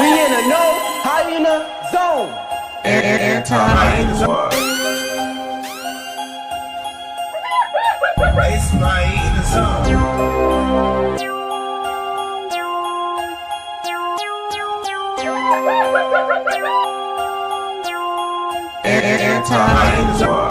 We in a no hyena zone. Anti-hyena. It's my hyena zone. Anti-hyena zone.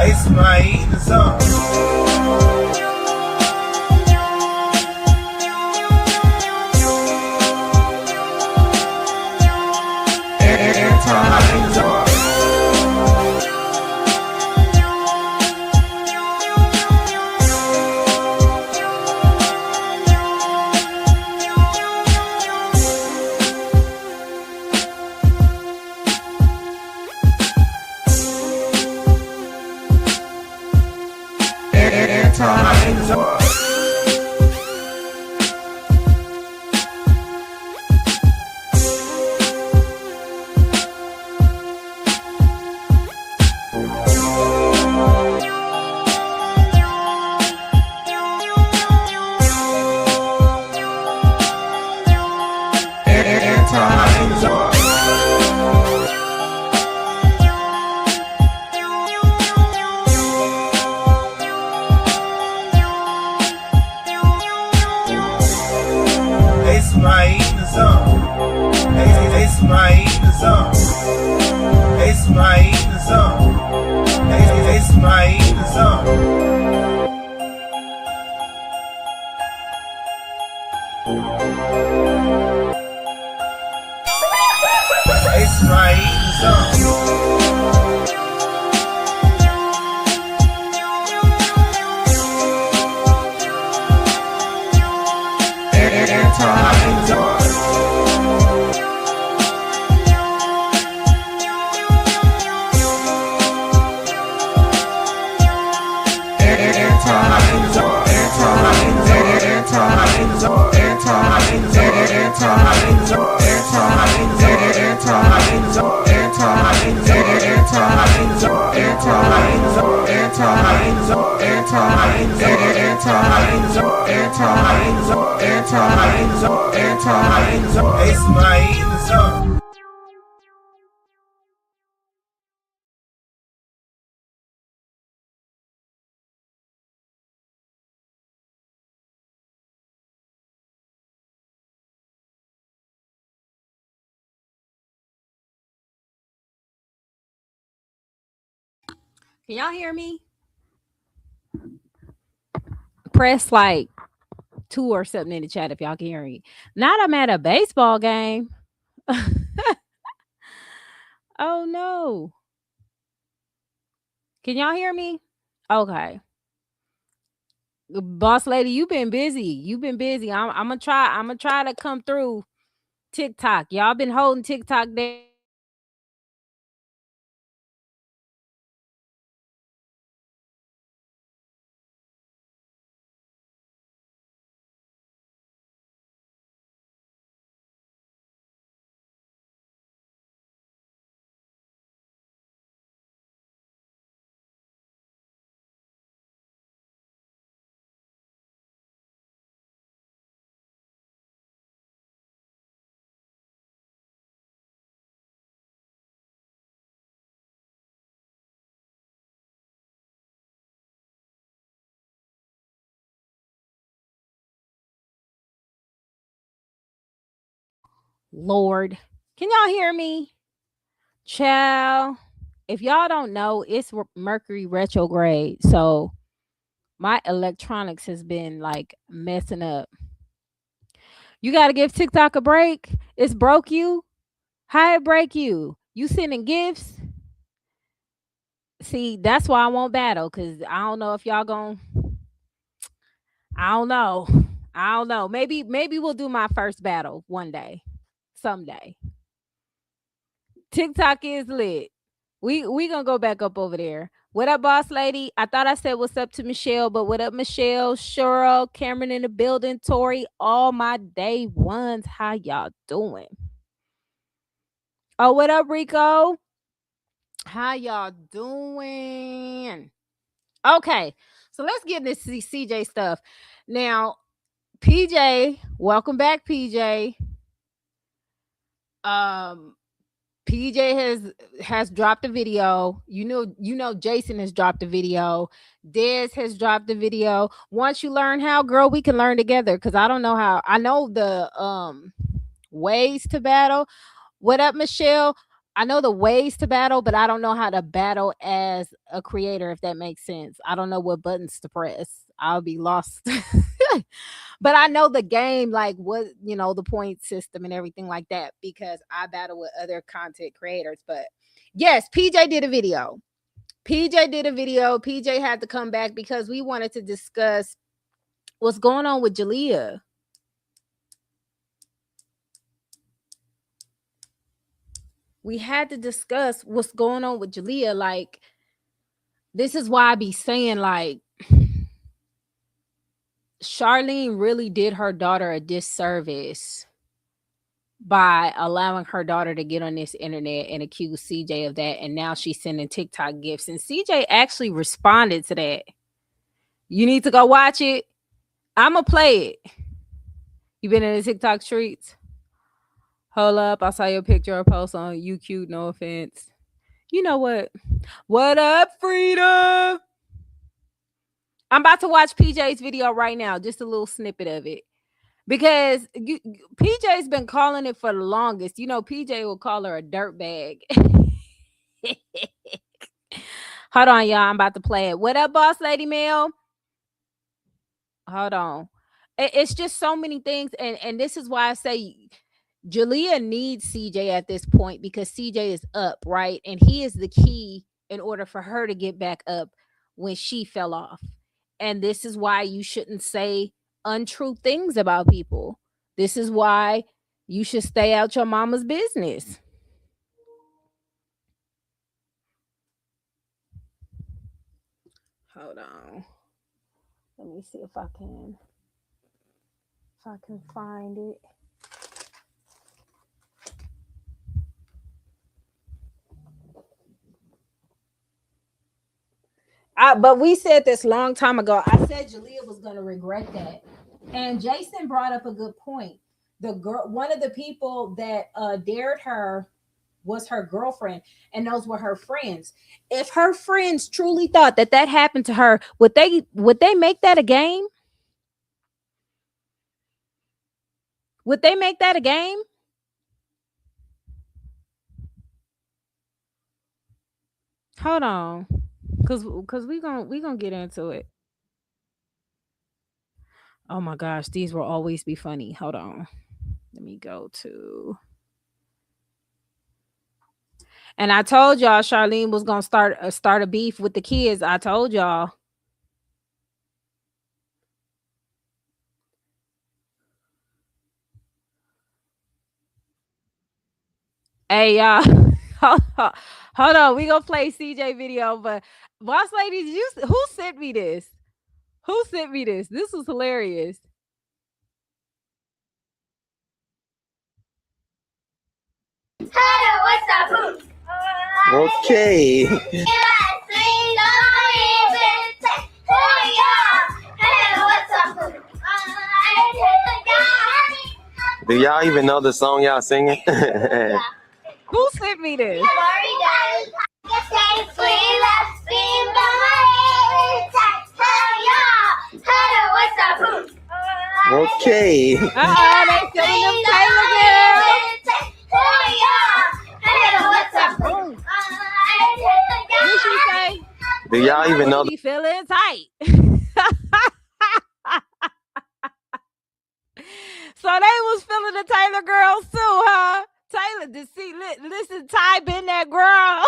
It's my hyena zone. Anti-hyena zone. It's my hyena zone. It's my hyena zone. It's my hyena zone. It's my hyena zone. It's my hyena zone. Anti-hyena zone. It's my hyena zone. Can y'all hear me? press like two or something in the chat if y'all can hear me. Not I'm at a baseball game. Oh no. Can y'all hear me? Okay. Boss lady, you've been busy. You've been busy. I'm gonna try. I'm gonna try to come through TikTok. Y'all been holding TikTok down. I'm gonna try to come through TikTok. Lord, can y'all hear me? Child, if y'all don't know, it's Mercury retrograde. So my electronics has been like messing up. You got to give TikTok a break. It's broke you. How it break you? You sending gifts? See, that's why I won't battle because I don't know if y'all going to I don't know. I don't know. Maybe we'll do my first battle one day. Someday. TikTok is lit. We gonna go back up over there. What up, boss lady? I thought I said what's up to Michelle, but what up, Michelle, Cheryl, Cameron in the building, Tori, all my day ones. How y'all doing? Oh, what up, Rico? How y'all doing? Okay, so let's get into CJ stuff. Now, PJ, welcome back, PJ. Um, PJ has dropped a video. You know Jason has dropped a video. Dez has dropped a video. Once you learn how, girl, we can learn together. Cause I don't know how. I know the ways to battle. What up, Michelle? I know the ways to battle, but I don't know how to battle as a creator, if that makes sense. I don't know what buttons to press. I'll be lost. But I know the game, like what, the point system and everything like that, because I battle with other content creators. But yes, PJ did a video. PJ did a video. PJ had to come back because we wanted to discuss what's going on with Jaliyah. We had to discuss what's going on with Jaliyah. Like, this is why I be saying, like, Charlene really did her daughter a disservice by allowing her daughter to get on this internet and accuse CJ of that. And now she's sending TikTok gifts. And CJ actually responded to that. You need to go watch it. I'm going to play it. You been in the TikTok streets? Hold up. I saw your picture or post on You Cute. No offense. You know what? What up, Frida? I'm about to watch PJ's video right now. Just a little snippet of it. Because PJ's been calling it for the longest. PJ will call her a dirt bag. Hold on, y'all. I'm about to play it. What up, boss lady Mel? Hold on. It's just so many things. And this is why I say Jaliyah needs CJ at this point, because CJ is up, right? And he is the key in order for her to get back up when she fell off. And this is why you shouldn't say untrue things about people. This is why you should stay out your mama's business. Hold on. Let me see if I can find it. But we said this long time ago. I said Jaliyah was going to regret that. And Jason brought up a good point. The girl, one of the people that dared her was her girlfriend, and those were her friends. If her friends truly thought that that happened to her, would they make that a game? Would they make that a game? Hold on, cause we gonna get into it. Oh my gosh, these will always be funny. Hold on. Let me go to. And I told y'all Charlene was gonna start a beef with the kids. I told y'all. Hey y'all, hold on. We gonna play CJ video, but boss ladies, who sent me this? Who sent me this? This was hilarious. Okay. Do y'all even know the song y'all singing? Who sent me this? Okay. They feeling them Taylor girls. What she say? Do y'all even know? Be feeling tight. So they was feeling the Taylor girls too, huh? Taylor, listen, Ty been that girl.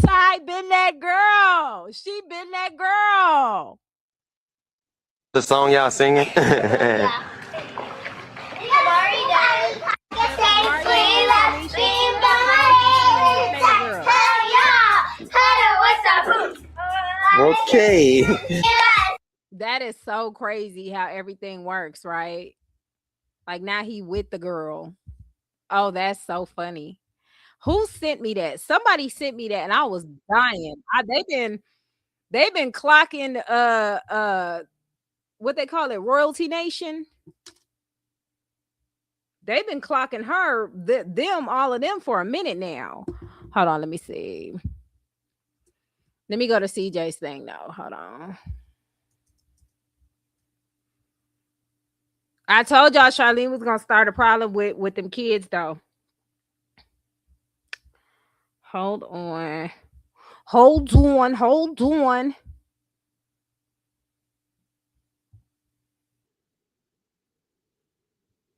Ty been that girl. She been that girl. The song y'all singing? Okay. That is so crazy how everything works, right? Like now he with the girl. Oh, that's so funny. Who sent me that? Somebody sent me that and I was dying. They've been clocking what they call it, Royalty Nation. They've been clocking her, all of them for a minute now. Hold on, let me see. Let me go to CJ's thing though. Hold on. I told y'all Charlene was gonna start a problem with them kids though. Hold on. Hold on.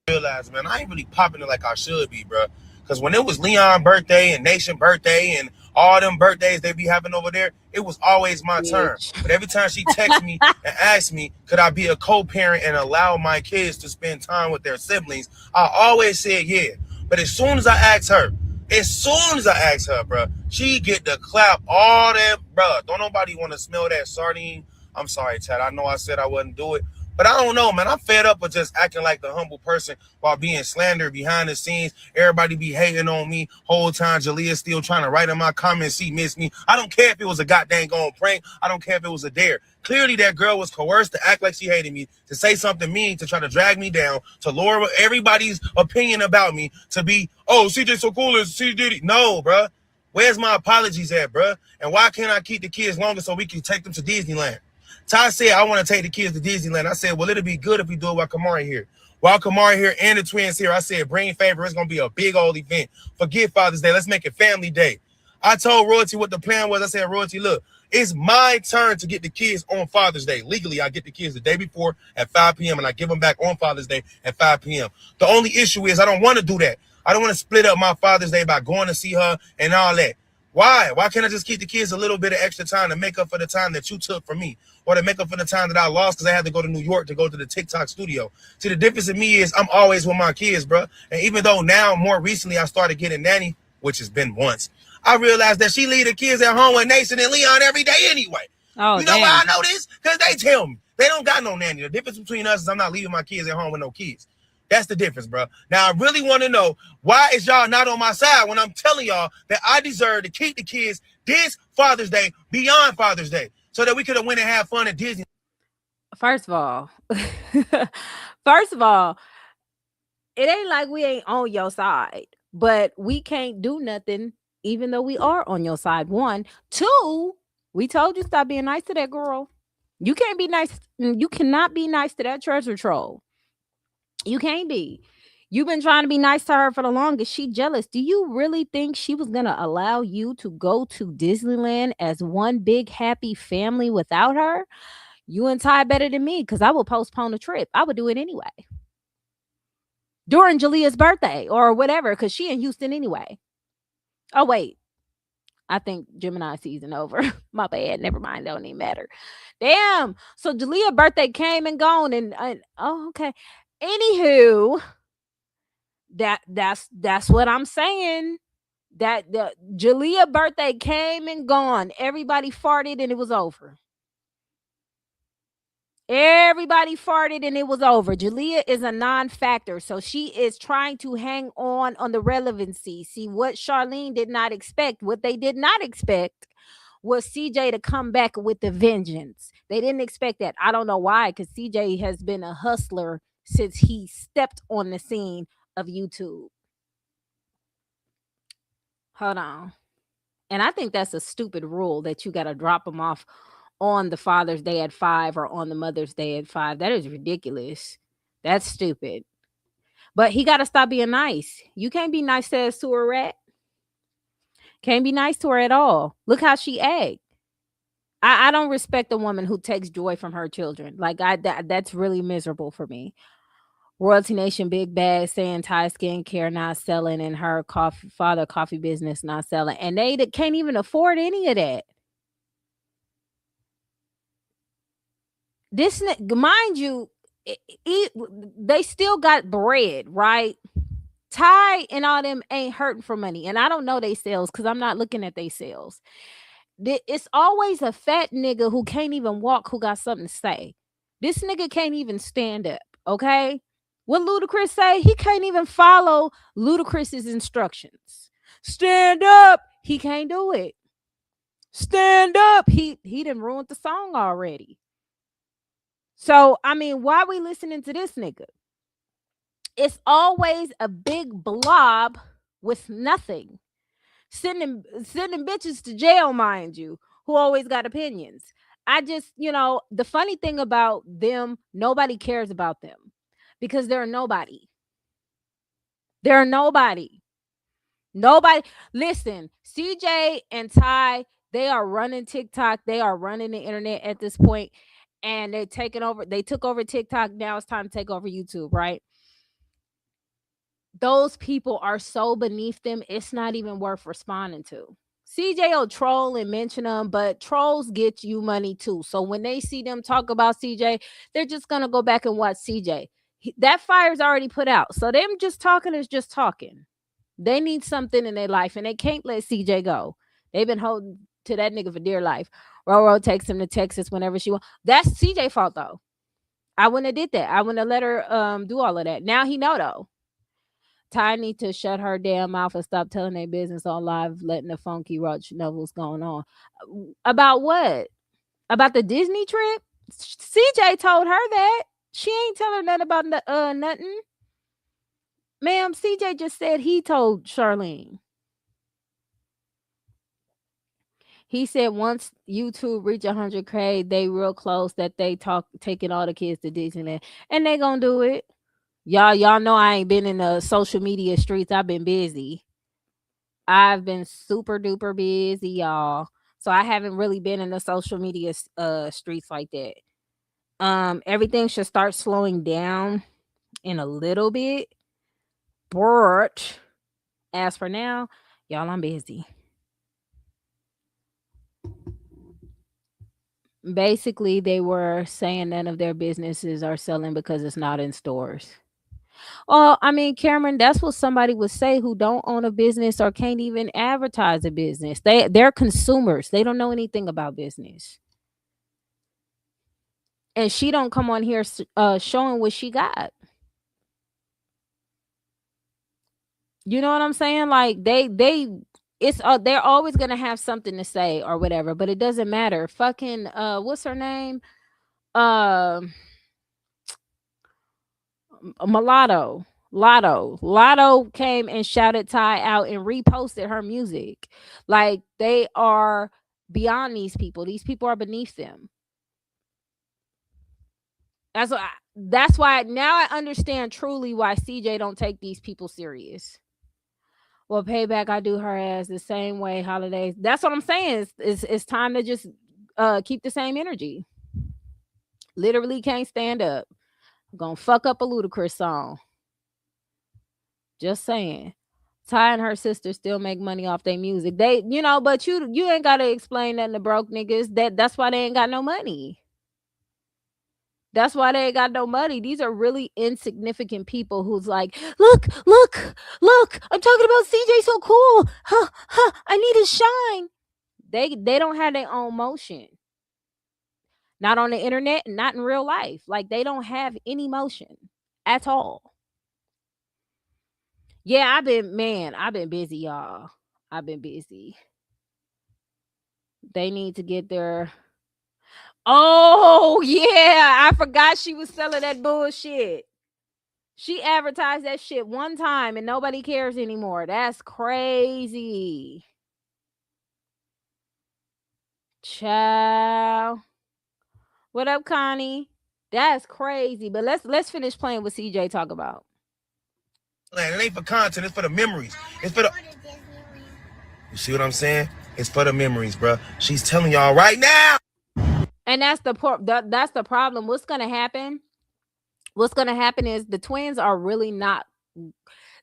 Realize, man, I ain't really popping it like I should be, bro. Because when it was Leon birthday and Nation birthday and all them birthdays they be having over there, it was always my turn. But every time she texts me and asks me, could I be a co-parent and allow my kids to spend time with their siblings, I always said yeah. But as soon as I ask her, bro, she get the clap all that, bro. Don't nobody want to smell that sardine. I'm sorry, Chad. I know I said I wouldn't do it. But I don't know, man. I'm fed up with just acting like the humble person while being slandered behind the scenes. Everybody be hating on me. Whole time Jaliyah still trying to write in my comments she missed me. I don't care if it was a goddamn going prank. I don't care if it was a dare. Clearly that girl was coerced to act like she hated me, to say something mean, to try to drag me down, to lower everybody's opinion about me, to be, oh, CJ so cool as C Diddy. No, bruh. Where's my apologies at, bruh? And why can't I keep the kids longer so we can take them to Disneyland? Ty said, I want to take the kids to Disneyland. I said, well, it'll be good if we do it while Kamari here. While Kamari here and the twins here, I said, bring favor. It's going to be a big old event. Forget Father's Day. Let's make it family day. I told Royalty what the plan was. I said, Royalty, look, it's my turn to get the kids on Father's Day. Legally, I get the kids the day before at 5 p.m. and I give them back on Father's Day at 5 p.m. The only issue is I don't want to do that. I don't want to split up my Father's Day by going to see her and all that. Why? Why can't I just keep the kids a little bit of extra time to make up for the time that you took from me, or to make up for the time that I lost because I had to go to New York to go to the TikTok studio? See, the difference in me is I'm always with my kids, bro. And even though now, more recently, I started getting nanny, which has been once, I realized that she leave the kids at home with Nathan and Leon every day anyway. Oh, you know why I know this? Because they tell me. They don't got no nanny. The difference between us is I'm not leaving my kids at home with no kids. That's the difference, bro. Now, I really want to know, why is y'all not on my side when I'm telling y'all that I deserve to keep the kids this Father's Day, beyond Father's Day, so that we could have went and had fun at Disney? First of all, it ain't like we ain't on your side, but we can't do nothing even though we are on your side. One. Two, we told you stop being nice to that girl. You can't be nice. You cannot be nice to that treasure troll. You can't be. You've been trying to be nice to her for the longest. She jealous. Do you really think she was gonna allow you to go to Disneyland as one big happy family without her? You and Ty better than me because I will postpone the trip. I would do it anyway. During Jaliyah's birthday or whatever, because she in Houston anyway. Oh, wait. I think Gemini season over. My bad. Never mind. Don't even matter. Damn. So Jaliyah's birthday came and gone. And oh, okay. Anywho, that's what I'm saying. That the Jaliyah birthday came and gone. Everybody farted and it was over. Everybody farted and it was over. Jaliyah is a non-factor, so she is trying to hang on the relevancy. See what Charlene did not expect. What they did not expect was CJ to come back with the vengeance. They didn't expect that. I don't know why, because CJ has been a hustler since he stepped on the scene of YouTube. Hold on. And I think that's a stupid rule that you got to drop them off on the Father's Day at 5 or on the Mother's Day at 5. That is ridiculous. That's stupid. But he got to stop being nice. You can't be nice to a sewer rat. Can't be nice to her at all. Look how she act. I don't respect a woman who takes joy from her children. Like that's really miserable for me. Royalty Nation Big Bad saying Thai skincare not selling and her coffee business not selling. And they can't even afford any of that. This, mind you, they still got bread, right? Ty and all them ain't hurting for money. And I don't know they sales because I'm not looking at they sales. It's always a fat nigga who can't even walk who got something to say. This nigga can't even stand up, okay? What Ludacris say? He can't even follow Ludacris's instructions. Stand up. He can't do it. Stand up. He done ruined the song already. So, I mean, why are we listening to this nigga? It's always a big blob with nothing. Sending bitches to jail, mind you, who always got opinions. I just, the funny thing about them, nobody cares about them because they're nobody. They're nobody. Nobody. Listen, CJ and Ty, they are running TikTok. They are running the internet at this point. And they took over TikTok. Now it's time to take over YouTube, right? Those people are so beneath them, it's not even worth responding to. CJ will troll and mention them, but trolls get you money too. So when they see them talk about CJ, they're just going to go back and watch CJ. That fire's already put out. So them just talking is just talking. They need something in their life, and they can't let CJ go. They've been holding to that nigga for dear life. Roro takes him to Texas whenever she wants. That's CJ fault, though. I wouldn't have did that. I wouldn't have let her do all of that. Now he know, though. Ty need to shut her damn mouth and stop telling their business on live, letting the funky roach know what's going on. About what? About the Disney trip? CJ told her that. She ain't tell her nothing about nothing. Ma'am, CJ just said he told Charlene. He said once YouTube reach 100K, they real close that they taking all the kids to Disneyland. And they gonna do it. Y'all know I ain't been in the social media streets. I've been busy. I've been super duper busy, y'all. So I haven't really been in the social media streets like that. Everything should start slowing down in a little bit. But as for now, y'all, I'm busy. Basically, they were saying none of their businesses are selling because it's not in stores. Well, I mean, Cameron, that's what somebody would say who don't own a business or can't even advertise a business. They're consumers. They don't know anything about business. And she don't come on here showing what she got. You know what I'm saying? Like they're always gonna have something to say or whatever, but it doesn't matter. Fucking what's her name? Mulatto. Lotto came and shouted Ty out and reposted her music. Like they are beyond these people. These people are beneath them. That's what that's why now I understand truly why CJ don't take these people serious. Well, payback, I do her ass the same way. Holidays. That's what I'm saying. It's time to just keep the same energy. Literally can't stand up. Gonna fuck up a Ludacris song. Just saying. Ty and her sister still make money off their music. They, but you ain't gotta explain nothing to broke niggas. That's why they ain't got no money. That's why they ain't got no money. These are really insignificant people who's like, look, I'm talking about CJ so cool. I need his shine. They don't have their own motion. Not on the internet and not in real life. Like they don't have any motion at all. Yeah, I've been busy, y'all. I've been busy. They need to get their. Oh, yeah. I forgot she was selling that bullshit. She advertised that shit one time and nobody cares anymore. That's crazy. Ciao. What up, Connie? That's crazy. But let's finish playing what CJ talk about. It ain't for content, it's for the memories. It's for the. You see what I'm saying? It's for the memories, bro. She's telling y'all right now. And that's the problem. What's gonna happen? What's gonna happen is the twins are really not.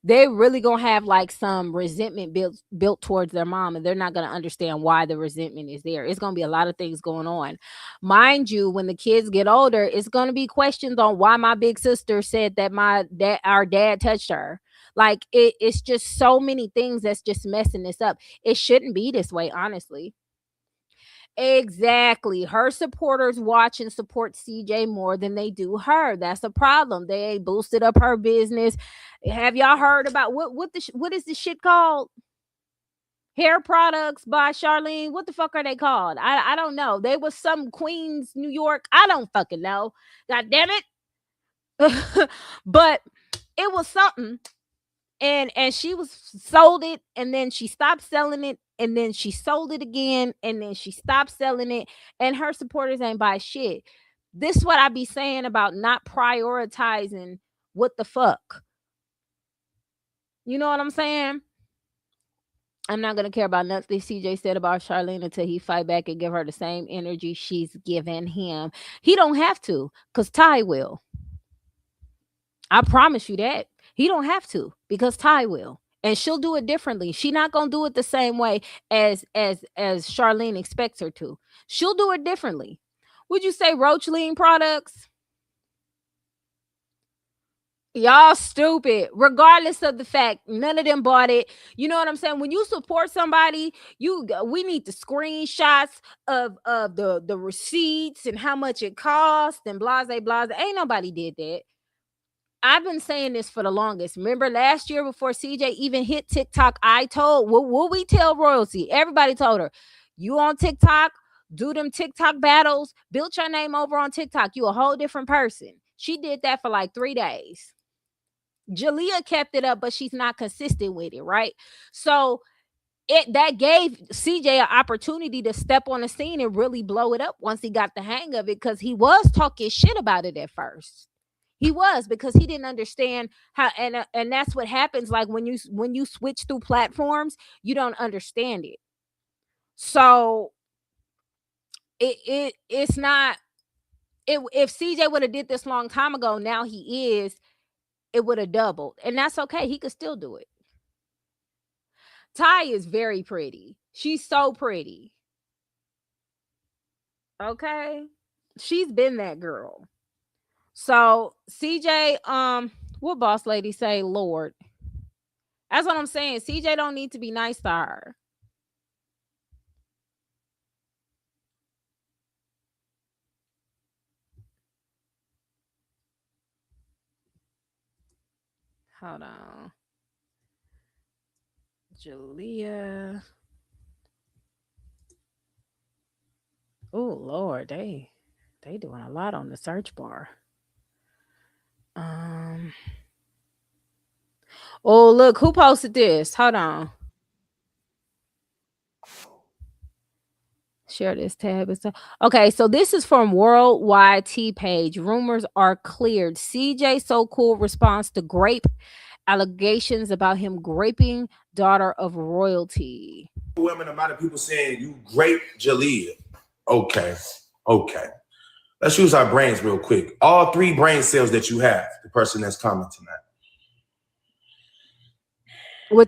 They really gonna have like some resentment built towards their mom, and they're not gonna understand why the resentment is there. It's gonna be a lot of things going on, mind you. When the kids get older, it's gonna be questions on why my big sister said that our dad touched her. Like it's just so many things that's just messing this up. It shouldn't be this way, honestly. Exactly. Her supporters watch and support CJ more than they do her. That's a problem. They boosted up her business. Have y'all heard about what is this shit called? Hair products by Charlene. What the fuck are they called? I don't know. They was some Queens, New York. I don't fucking know. God damn it. But it was something. And she was sold it, and then she stopped selling it, and then she sold it again, and then she stopped selling it, and her supporters ain't buy shit. This is what I be saying about not prioritizing what the fuck. You know what I'm saying? I'm not gonna care about nothing CJ said about Charlene until he fight back and give her the same energy she's giving him. He don't have to, because Ty will. I promise you that. He don't have to, because Ty will. And she'll do it differently. She not gonna do it the same way as Charlene expects her to. She'll do it differently. Would you say Roach Lean products? Y'all stupid. Regardless of the fact, none of them bought it. You know what I'm saying? When you support somebody, we need the screenshots of the receipts and how much it cost and blase blase. Ain't nobody did that. I've been saying this for the longest. Remember last year before CJ even hit TikTok, I told, what we tell royalty? Everybody told her, you on TikTok, do them TikTok battles, build your name over on TikTok. You a whole different person. She did that for like 3 days. Jaliyah kept it up, but she's not consistent with it, right? So that gave CJ an opportunity to step on the scene and really blow it up once he got the hang of it, because he was talking shit about it at first. He was, because he didn't understand how, and that's what happens. Like when you switch through platforms, you don't understand it. So it's not. If CJ would have did this long time ago, now it would have doubled, and that's okay. He could still do it. Ty is very pretty. She's so pretty. Okay, she's been that girl. So CJ, what boss lady say, Lord? That's what I'm saying. CJ don't need to be nice to her. Hold on. Jaliyah. Oh Lord, they doing a lot on the search bar. Oh look, who posted this? Hold on. Share this tab. Okay, so this is from Worldwide T page. Rumors are cleared. CJ So Cool responds to grape allegations about him graping daughter of royalty. Women, a lot of people saying you grape Jaliyah. Okay. Let's use our brains real quick. All 3 brain cells that you have, the person that's commenting that.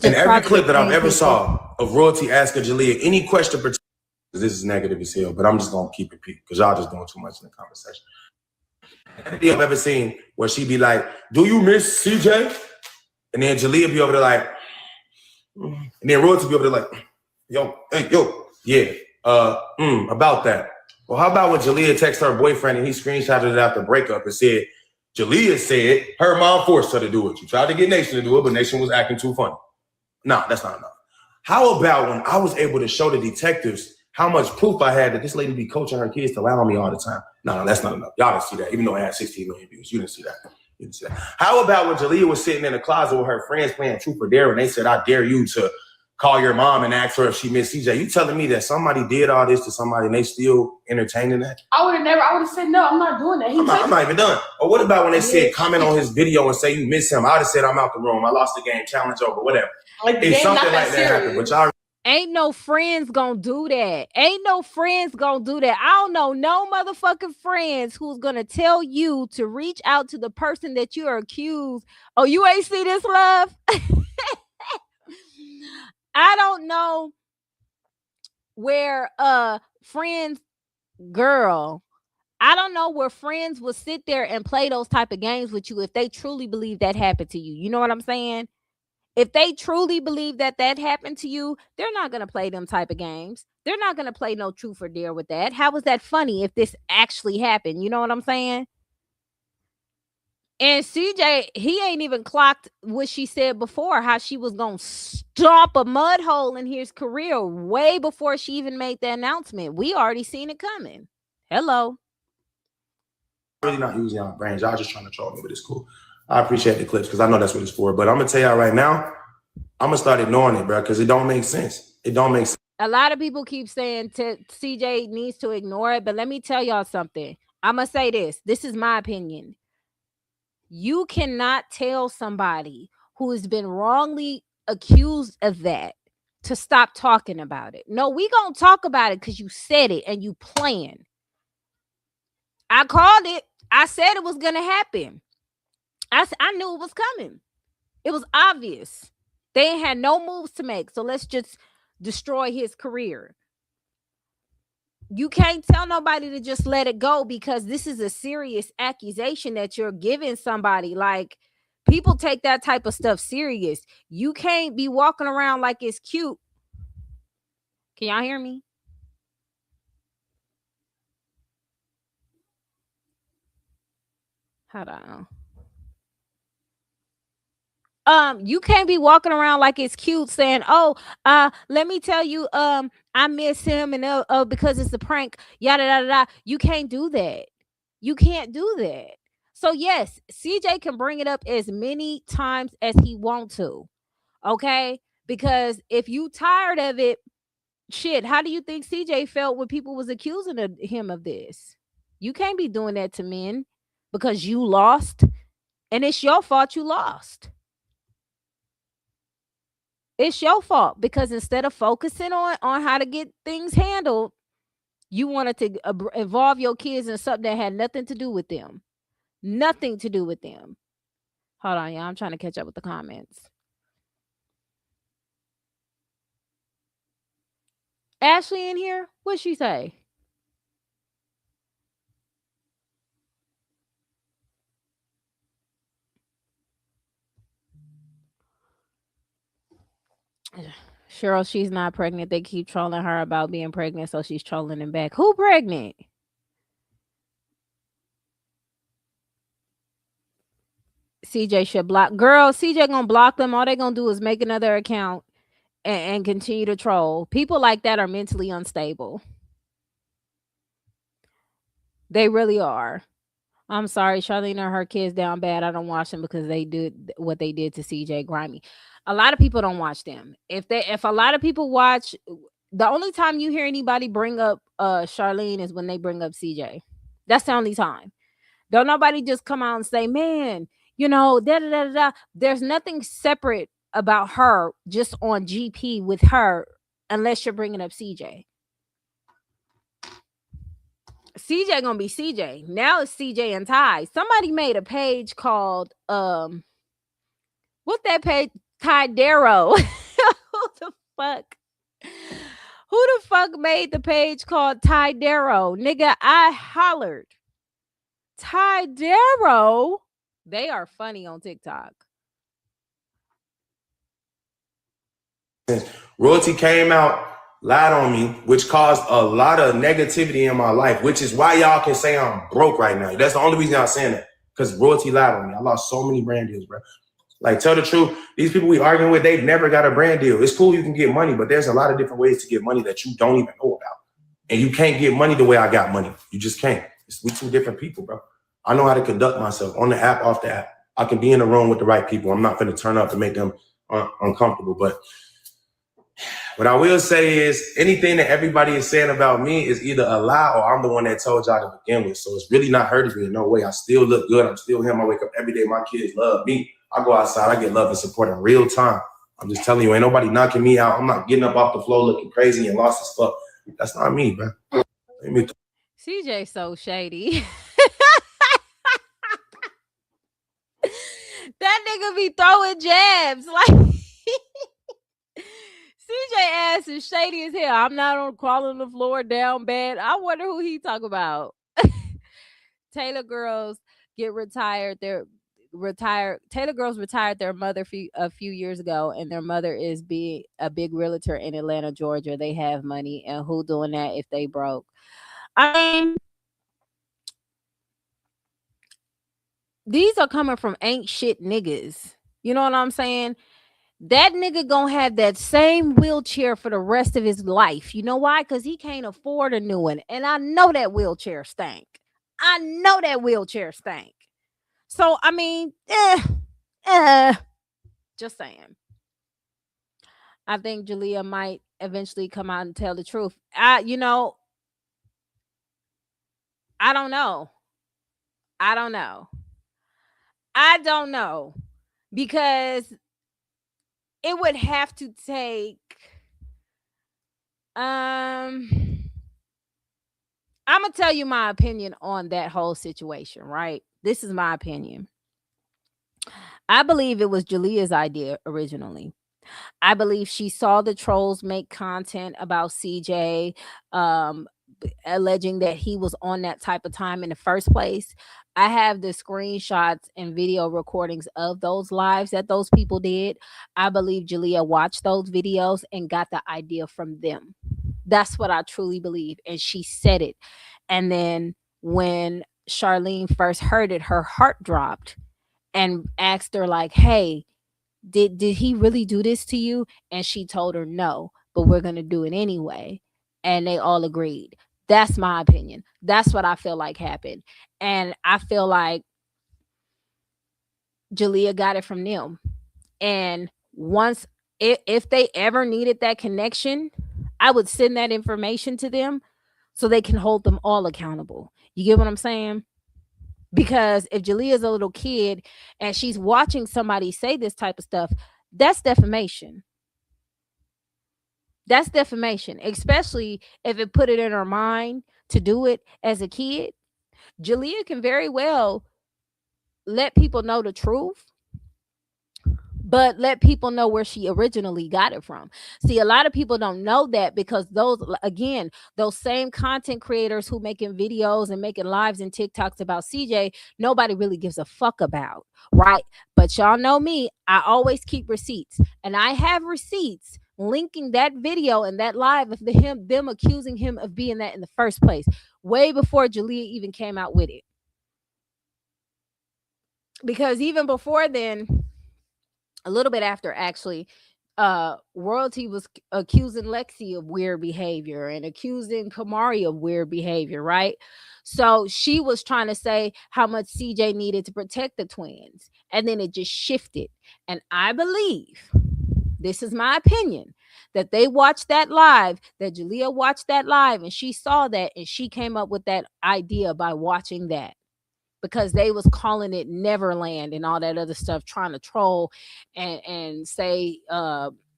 In every clip that I've ever saw of royalty asking Jaliyah any question, this is negative as hell, but I'm just gonna keep it peak because y'all just doing too much in the conversation. Every video I've ever seen where she be like, "Do you miss CJ?" And then Jaliyah be over there like, and then royalty be over there like, "Yo, hey, yo, yeah, about that." Well, how about when Jaliyah texted her boyfriend and he screenshotted it after breakup and said, Jaliyah said her mom forced her to do it. She tried to get Nation to do it, but Nation was acting too funny. No, that's not enough. How about when I was able to show the detectives how much proof I had that this lady be coaching her kids to lie on me all the time? No, that's not enough. Y'all didn't see that, even though it had 16 million views. You didn't see that. How about when Jaliyah was sitting in the closet with her friends playing Truth or Dare and they said, I dare you to call your mom and ask her if she missed CJ? You telling me that somebody did all this to somebody and they still entertaining that? I would have said, no, I'm not doing that. I'm not even done. Or what about when they said comment on his video and say you miss him? I would have said I'm out the room. I lost the game, challenge over, whatever. Like if something like that happened, but y'all ain't no friends gonna do that. Ain't no friends gonna do that. I don't know no motherfucking friends who's gonna tell you to reach out to the person that you are accused. Oh, you ain't see this, love? I don't know where friends, girl, I don't know where friends will sit there and play those type of games with you if they truly believe that happened to you. You know what I'm saying? If they truly believe that happened to you, they're not going to play them type of games. They're not going to play no Truth or Dare with that. How was that funny if this actually happened? You know what I'm saying? And CJ, he ain't even clocked what she said before, how she was going to stomp a mud hole in his career way before she even made the announcement. We already seen it coming. Hello. Really not using y'all brains. Y'all just trying to troll me, but it's cool. I appreciate the clips because I know that's what it's for. But I'm going to tell y'all right now, I'm going to start ignoring it, bro, because it don't make sense. It don't make sense. A lot of people keep saying CJ needs to ignore it, but let me tell y'all something. I'm going to say this. This is my opinion. You cannot tell somebody who has been wrongly accused of that to stop talking about it. No, we going to talk about it because you said it and you planned. I called it. I said it was going to happen. I knew it was coming. It was obvious. They ain't had no moves to make. So let's just destroy his career. You can't tell nobody to just let it go because this is a serious accusation that you're giving somebody. Like, people take that type of stuff serious. You can't be walking around like it's cute. Can y'all hear me? Hold on. You can't be walking around like it's cute saying, oh, let me tell you, I miss him and because it's a prank, yada yada yada. You can't do that. You can't do that. So yes, CJ can bring it up as many times as he want to. Okay? Because if you tired of it, shit, how do you think CJ felt when people was accusing him of this? You can't be doing that to men because you lost, and it's your fault you lost. It's your fault because instead of focusing on how to get things handled, you wanted to involve your kids in something that had nothing to do with them. Nothing to do with them. Hold on, y'all. I'm trying to catch up with the comments. Ashley in here? What'd she say? Cheryl, she's not pregnant. They keep trolling her about being pregnant, so she's trolling them back. Who pregnant? CJ should block. Girl, CJ gonna block them. All they gonna do is make another account and continue to troll. People like that are mentally unstable. They really are. I'm sorry, Charlene and her kids down bad. I don't watch them because they did what they did to CJ Grimy. A lot of people don't watch them. If a lot of people watch, The only time you hear anybody bring up Charlene is when they bring up CJ. That's the only time. Don't nobody just come out and say, man, you know, da da da da da. There's nothing separate about her just on GP with her unless you're bringing up CJ. CJ gonna be CJ. Now it's CJ and Ty. Somebody made a page called what's that page? Ty Darrow. Who the fuck? Who the fuck made the page called Ty Darrow? Nigga, I hollered. Ty Darrow. They are funny on TikTok. Royalty came out, lied on me, which caused a lot of negativity in my life, which is why y'all can say I'm broke right now. That's the only reason y'all saying that, because Royalty lied on me. I lost so many brand deals, bro. Like, tell the truth, these people we arguing with, they've never got a brand deal. It's cool you can get money, but there's a lot of different ways to get money that you don't even know about. And you can't get money the way I got money. You just can't. We two different people, bro. I know how to conduct myself on the app, off the app. I can be in the room with the right people. I'm not going to turn up to make them uncomfortable. But what I will say is anything that everybody is saying about me is either a lie or I'm the one that told y'all to begin with. So it's really not hurting me in no way. I still look good. I'm still him. I wake up every day. My kids love me. I go outside. I get love and support in real time. I'm just telling you, ain't nobody knocking me out. I'm not getting up off the floor looking crazy and lost as fuck. That's not me, man. CJ so shady. That nigga be throwing jabs. Like CJ ass is shady as hell. I'm not on crawling the floor down bad. I wonder who he talk about. Taylor girls get retired. Taylor girls retired their mother a few years ago, and their mother is a big realtor in Atlanta, Georgia. They have money, and who doing that if they broke? I mean, these are coming from ain't shit niggas. You know what I'm saying? That nigga gonna have that same wheelchair for the rest of his life. You know why? Because he can't afford a new one. And I know that wheelchair stank. So, I mean, just saying. I think Jaliyah might eventually come out and tell the truth. I don't know. Because it would have to take I'm gonna tell you my opinion on that whole situation, right? This is my opinion. I believe it was Jaliyah's idea originally. I believe she saw the trolls make content about CJ, alleging that he was on that type of time in the first place. I have the screenshots and video recordings of those lives that those people did. I believe Jaliyah watched those videos and got the idea from them. That's what I truly believe. And she said it. And then when Charlene first heard it, her heart dropped and asked her like, hey, did he really do this to you? And she told her no, but we're going to do it anyway. And they all agreed. That's my opinion. That's what I feel like happened. And I feel like Jaliyah got it from them. And once, if they ever needed that connection, I would send that information to them so they can hold them all accountable. You get what I'm saying? Because if Jaliyah's a little kid and she's watching somebody say this type of stuff, that's defamation. That's defamation, especially if it put it in her mind to do it as a kid. Jaliyah can very well let people know the truth, but let people know where she originally got it from. See, a lot of people don't know that because those same content creators who making videos and making lives and TikToks about CJ, nobody really gives a fuck about, right? But y'all know me, I always keep receipts, and I have receipts linking that video and that live of them accusing him of being that in the first place, way before Jaliyah even came out with it. Because even before then, a little bit after actually, Royalty was accusing Lexi of weird behavior and accusing Kamari of weird behavior, right? So she was trying to say how much CJ needed to protect the twins, and then it just shifted. And I believe, this is my opinion, that they watched that live, that Jaliyah watched that live, and she saw that, and she came up with that idea by watching that, because they was calling it Neverland and all that other stuff, trying to troll and say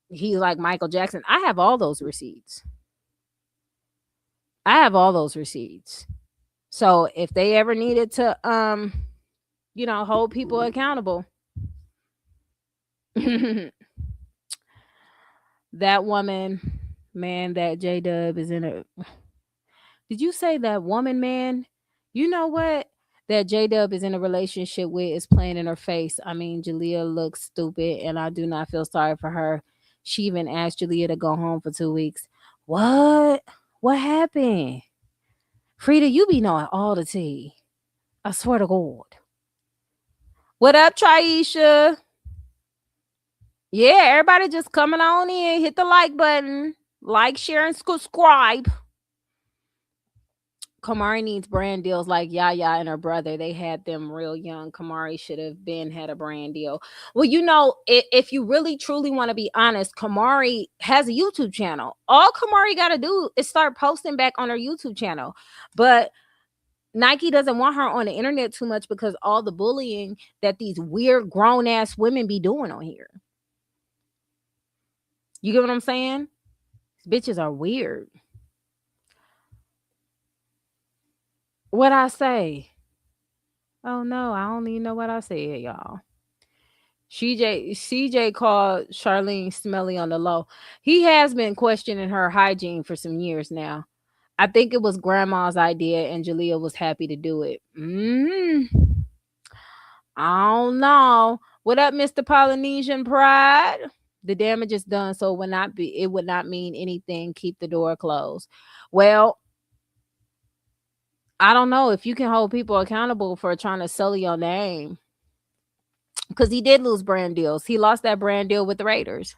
he's like Michael Jackson. I have all those receipts. So if they ever needed to hold people accountable, that woman, man, that J Dub is in a. Did you say that woman, man? You know what? That J Dub is in a relationship with is playing in her face. I mean, Jaliyah looks stupid, and I do not feel sorry for her. She even asked Jaliyah to go home for 2 weeks. What? What happened? Frida, you be knowing all the tea. I swear to God. What up, Triisha? Yeah, everybody just coming on in. Hit the like button. Like, share, and subscribe. Kamari needs brand deals like Yaya and her brother. They had them real young. Kamari should have had a brand deal. Well, if you really truly want to be honest, Kamari has a YouTube channel. All Kamari got to do is start posting back on her YouTube channel. But Nike doesn't want her on the internet too much because all the bullying that these weird grown ass women be doing on here. You get what I'm saying? These bitches are weird. What I say? Oh no, I don't even know what I said, y'all. CJ called Charlene smelly on the low. He has been questioning her hygiene for some years now. I think it was grandma's idea and Jaliyah was happy to do it. I don't know. What up, Mr. Polynesian Pride? The damage is done, so it would not mean anything. Keep the door closed. Well, I don't know if you can hold people accountable for trying to sully your name. Because he did lose brand deals. He lost that brand deal with the Raiders.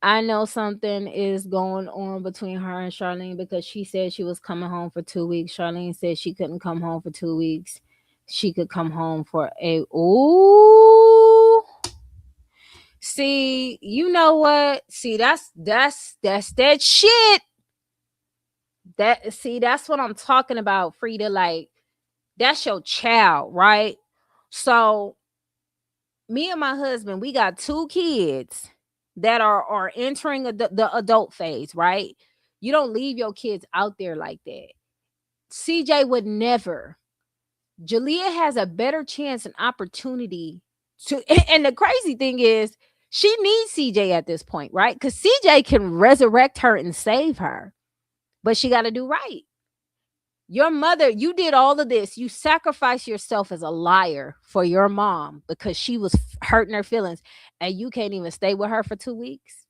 I know something is going on between her and Charlene because she said she was coming home for 2 weeks. Charlene said she couldn't come home for 2 weeks. She could come home for See, you know what? See, that's that shit. That's what I'm talking about, Frida. Like, that's your child, right? So me and my husband, we got 2 kids that are entering the adult phase, right? You don't leave your kids out there like that. CJ would never. Jaliyah has a better chance and opportunity to, and the crazy thing is, she needs CJ at this point, right? Because CJ can resurrect her and save her, but she got to do right. Your mother, you did all of this. You sacrificed yourself as a liar for your mom because she was hurting her feelings, and you can't even stay with her for 2 weeks.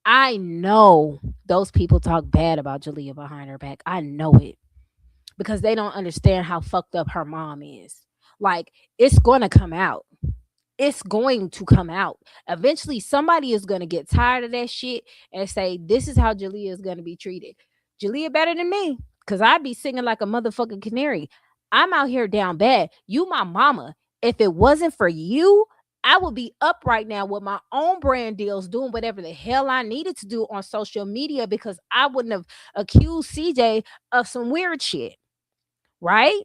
I know those people talk bad about Jaliyah behind her back. I know it because they don't understand how fucked up her mom is. Like, it's going to come out. It's going to come out. Eventually, somebody is going to get tired of that shit and say, this is how Jaliyah is going to be treated. Jaliyah better than me. Because I'd be singing like a motherfucking canary. I'm out here down bad. You my mama. If it wasn't for you, I would be up right now with my own brand deals, doing whatever the hell I needed to do on social media because I wouldn't have accused CJ of some weird shit. Right?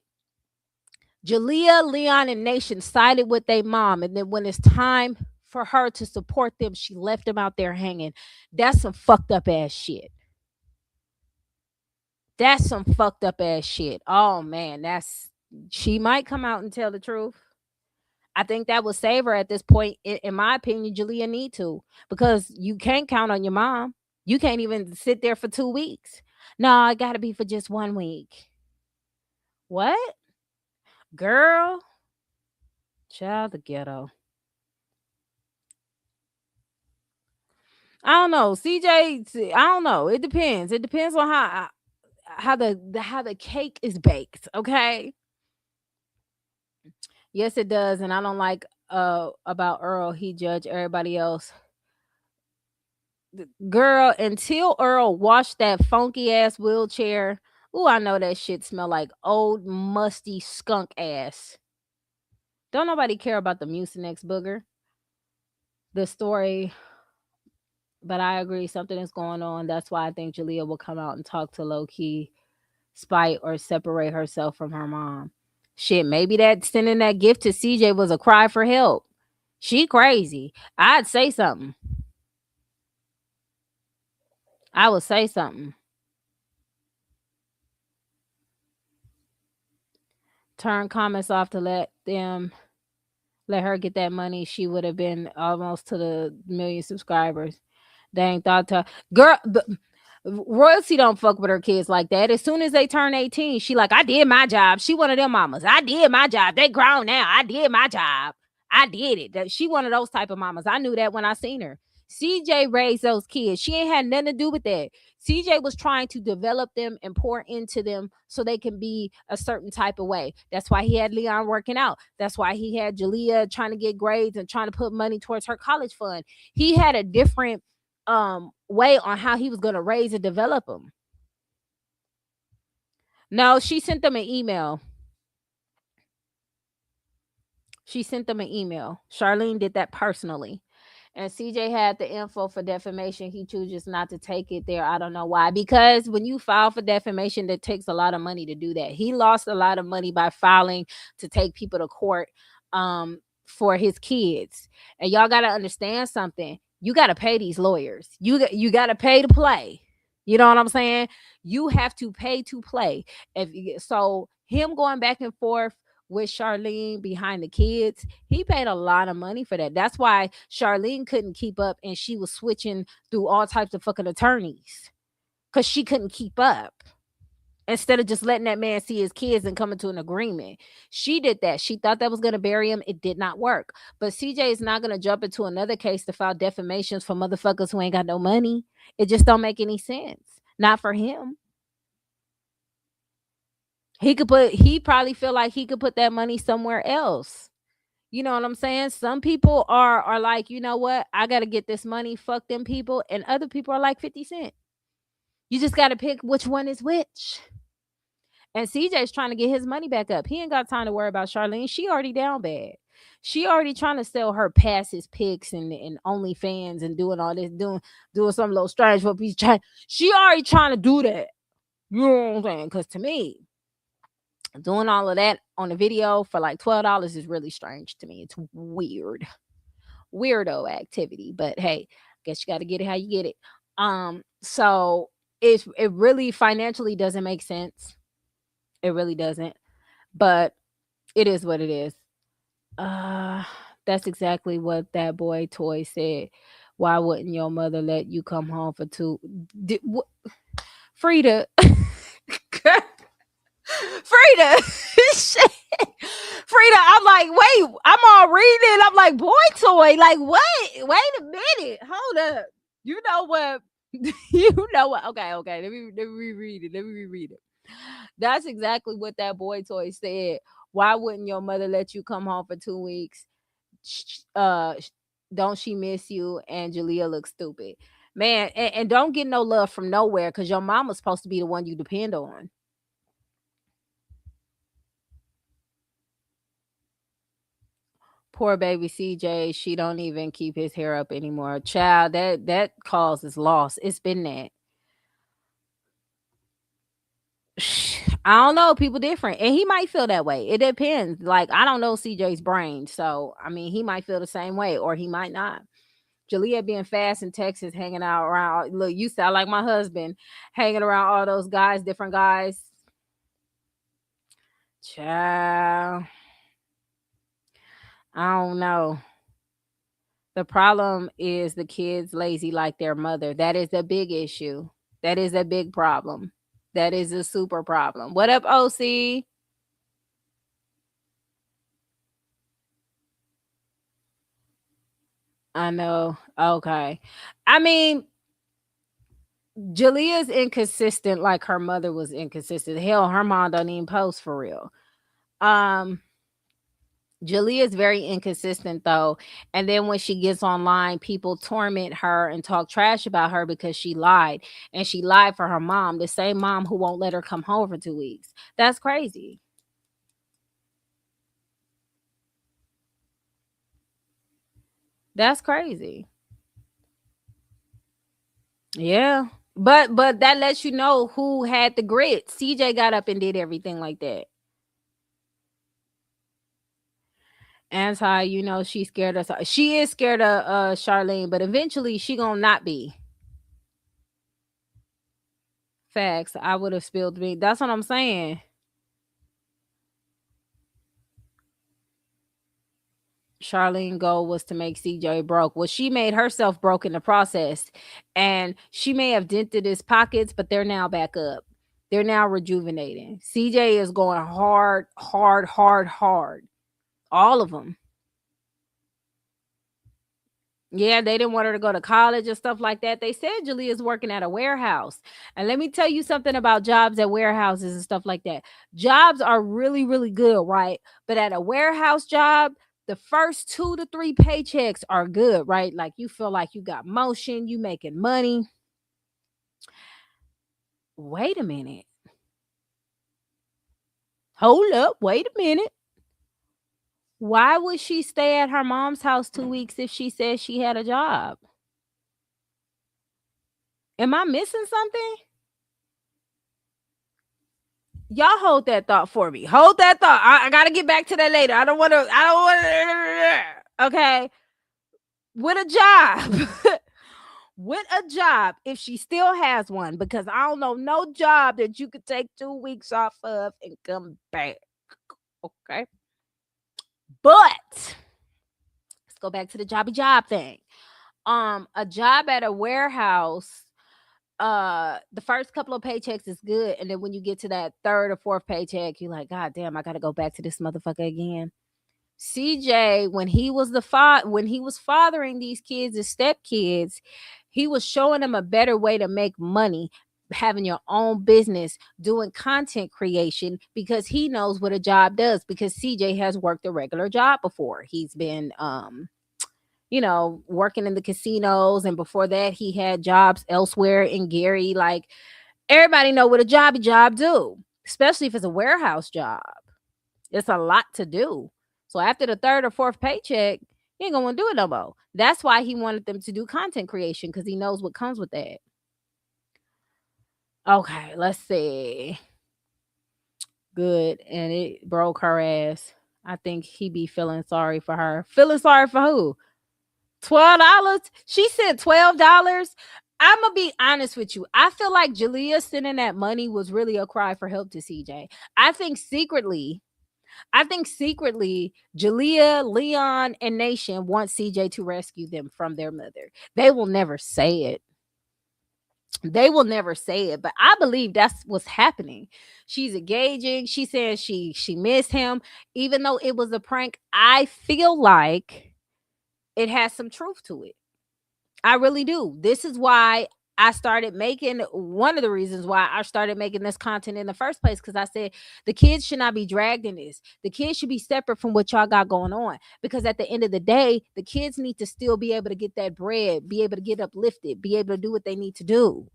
Jaliyah, Leon, and Nation sided with their mom. And then when it's time for her to support them, she left them out there hanging. That's some fucked up ass shit. That's some fucked up ass shit. Oh man, she might come out and tell the truth. I think that would save her at this point. In my opinion, Jaliyah need to, because you can't count on your mom. You can't even sit there for 2 weeks. No, I gotta be for just 1 week. What? Girl, child, the ghetto. I don't know. CJ, I don't know. It depends. It depends on how the cake is baked, okay? Yes, it does. And I don't like about Earl. He judged everybody else. Girl, until Earl washed that funky ass wheelchair. Ooh, I know that shit smell like old musty skunk ass. Don't nobody care about the Mucinex booger. The story But I agree, something is going on. That's why I think Jaliyah will come out and talk to low key spite or separate herself from her mom. Shit, maybe that sending that gift to CJ was a cry for help. She crazy. I'd say something. I would say something. Turn comments off to let her get that money. She would have been almost to the million subscribers. They ain't thought to girl. Royalty don't fuck with her kids like that. As soon as they turn 18, she like, I did my job. She one of them mamas. I did my job. They grown now. I did my job. I did it. She one of those type of mamas. I knew that when I seen her. CJ raised those kids. She ain't had nothing to do with that. CJ was trying to develop them and pour into them so they can be a certain type of way. That's why he had Leon working out. That's why he had Jaliyah trying to get grades and trying to put money towards her college fund. He had a different way on how he was going to raise and develop them. No, she sent them an email. Charlene did that personally. And CJ had the info for defamation. He chooses not to take it there. I don't know why. Because when you file for defamation, that takes a lot of money to do that. He lost a lot of money by filing to take people to court for his kids. And y'all got to understand something. You got to pay these lawyers. You got to pay to play. You know what I'm saying? You have to pay to play. So him going back and forth with Charlene behind the kids, he paid a lot of money for that. That's why Charlene couldn't keep up and she was switching through all types of fucking attorneys because she couldn't keep up. Instead of just letting that man see his kids and coming to an agreement, she did that. She thought that was going to bury him. It did not work. But CJ is not going to jump into another case to file defamations for motherfuckers who ain't got no money. It just don't make any sense. Not for him. He probably feel like he could put that money somewhere else. You know what I'm saying? Some people are like, you know what? I got to get this money. Fuck them people. And other people are like 50 Cent. You just got to pick which one is which. And CJ's trying to get his money back up. He ain't got time to worry about Charlene. She already down bad. She already trying to sell her passes, pics, and OnlyFans and doing all this, doing some little strange for piece. She already trying to do that. You know what I'm saying? Because to me, doing all of that on a video for like $12 is really strange to me. It's weird. Weirdo activity. But hey, I guess you got to get it how you get it. So it really financially doesn't make sense. It really doesn't. But it is what it is. That's exactly what that boy Toy said. Why wouldn't your mother let you come home for two? Frida. Frida. Shit. Frida, I'm like, wait, I'm all reading. I'm like, boy toy. Like, what? Wait a minute. Hold up. You know what? You know what? Okay. Let me reread it. Let me reread it. That's exactly what that boy toy said. Why wouldn't your mother let you come home for 2 weeks? Don't she miss you? And Jaliyah looks stupid. Man, and don't get no love from nowhere because your mama's supposed to be the one you depend on. Poor baby CJ, she don't even keep his hair up anymore. Child, that causes loss. It's been that. I don't know. People different, and he might feel that way. It depends. Like I don't know CJ's brain, so I mean, he might feel the same way, or he might not. Jaliyah being fast in Texas, hanging out around. Look, you sound like my husband, hanging around all those guys, different guys. Child, I don't know. The problem is the kids lazy like their mother. That is a big issue. That is a big problem. That is a super problem. What up, OC? I know. Okay. I mean, Jaliyah's inconsistent like her mother was inconsistent. Hell, her mom don't even post for real. Um, Jaliyah is very inconsistent though. And then when she gets online, people torment her and talk trash about her because she lied. And she lied for her mom, the same mom who won't let her come home for 2 weeks. That's crazy. That's crazy. Yeah. But that lets you know who had the grit. CJ got up and did everything like that. Anti, she's scared of. She is scared of Charlene, but eventually she gonna not be. Facts. I would have spilled me. That's what I'm saying. Charlene goal was to make CJ broke. Well, she made herself broke in the process. And she may have dented his pockets, but they're now back up. They're now rejuvenating. CJ is going hard, hard, hard, hard. All of them. Yeah, they didn't want her to go to college and stuff like that. They said Jaliyah's working at a warehouse. And let me tell you something about jobs at warehouses and stuff like that. Jobs are really, really good, right? But at a warehouse job, the first 2 to 3 paychecks are good, right? Like you feel like you got motion, you making money. Wait a minute. Hold up. Wait a minute. Why would she stay at her mom's house 2 weeks if she said she had a job? Am I missing something? Y'all hold that thought for me. Hold that thought. I gotta get back to that later. I don't want to. Okay. With a job. With a job, if she still has one, because I don't know no job that you could take 2 weeks off of and come back. Okay. But let's go back to the jobby job thing. A job at a warehouse, the first couple of paychecks is good, and then when you get to that third or fourth paycheck, you're like, God damn, I gotta go back to this motherfucker again. CJ, when he was fathering these kids as stepkids, he was showing them a better way to make money, having your own business, doing content creation, because he knows what a job does, because CJ has worked a regular job before. He's been working in the casinos, and before that he had jobs elsewhere in Gary. Like, everybody know what a jobby job do, especially if it's a warehouse job. It's a lot to do. So after the third or fourth paycheck, he ain't gonna want to do it no more. That's why he wanted them to do content creation, because he knows what comes with that. Okay, let's see. Good. And it broke her ass. I think he be feeling sorry for her. Feeling sorry for who? $12? She said $12. I'm gonna be honest with you. I feel like Jaliyah sending that money was really a cry for help to CJ. I think secretly, Jaliyah, Leon, and Nation want CJ to rescue them from their mother. They will never say it. But I believe that's what's happening. She's engaging. She says she missed him, even though it was a prank. I feel like it has some truth to it. I really do. This is why one of the reasons why I started making this content in the first place, because I said the kids should not be dragged in this. The kids should be separate from what y'all got going on, because at the end of the day, the kids need to still be able to get that bread, be able to get uplifted, be able to do what they need to do.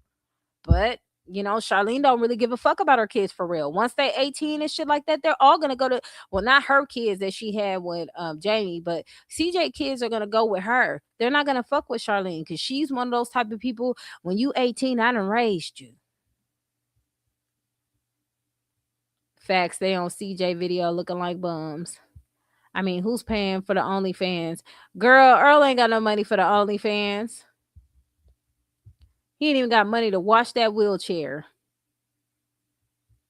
But Charlene don't really give a fuck about her kids for real. Once they 18 and shit like that, they're all gonna go to, well, not her kids that she had with Jamie, but CJ kids are gonna go with her. They're not gonna fuck with Charlene, because she's one of those type of people. When you 18, I done raised you. Facts. They on CJ video looking like bums. I mean, who's paying for the OnlyFans? Girl, Earl ain't got no money for the OnlyFans. He ain't even got money to wash that wheelchair.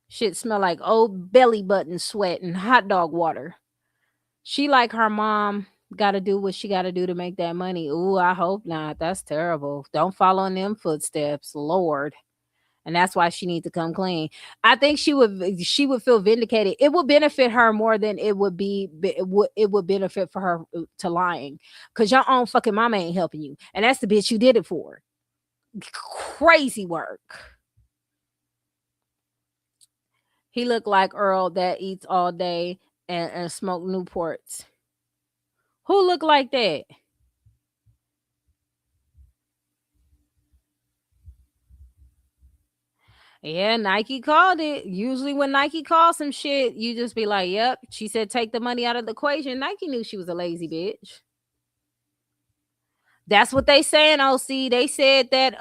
Shit smell like old belly button sweat and hot dog water. She, like her mom, got to do what she got to do to make that money. Ooh, I hope not. That's terrible. Don't follow in them footsteps, Lord. And that's why she needs to come clean. I think she would feel vindicated. It would benefit her more than it would benefit for her to lying, because your own fucking mama ain't helping you, and that's the bitch you did it for. Crazy work. He looked like Earl that eats all day and smoke Newports. Who look like that? Yeah, Nike called it. Usually when Nike calls some shit, you just be like, yep. She said take the money out of the equation. Nike knew she was a lazy bitch. That's what they saying, OC. They said that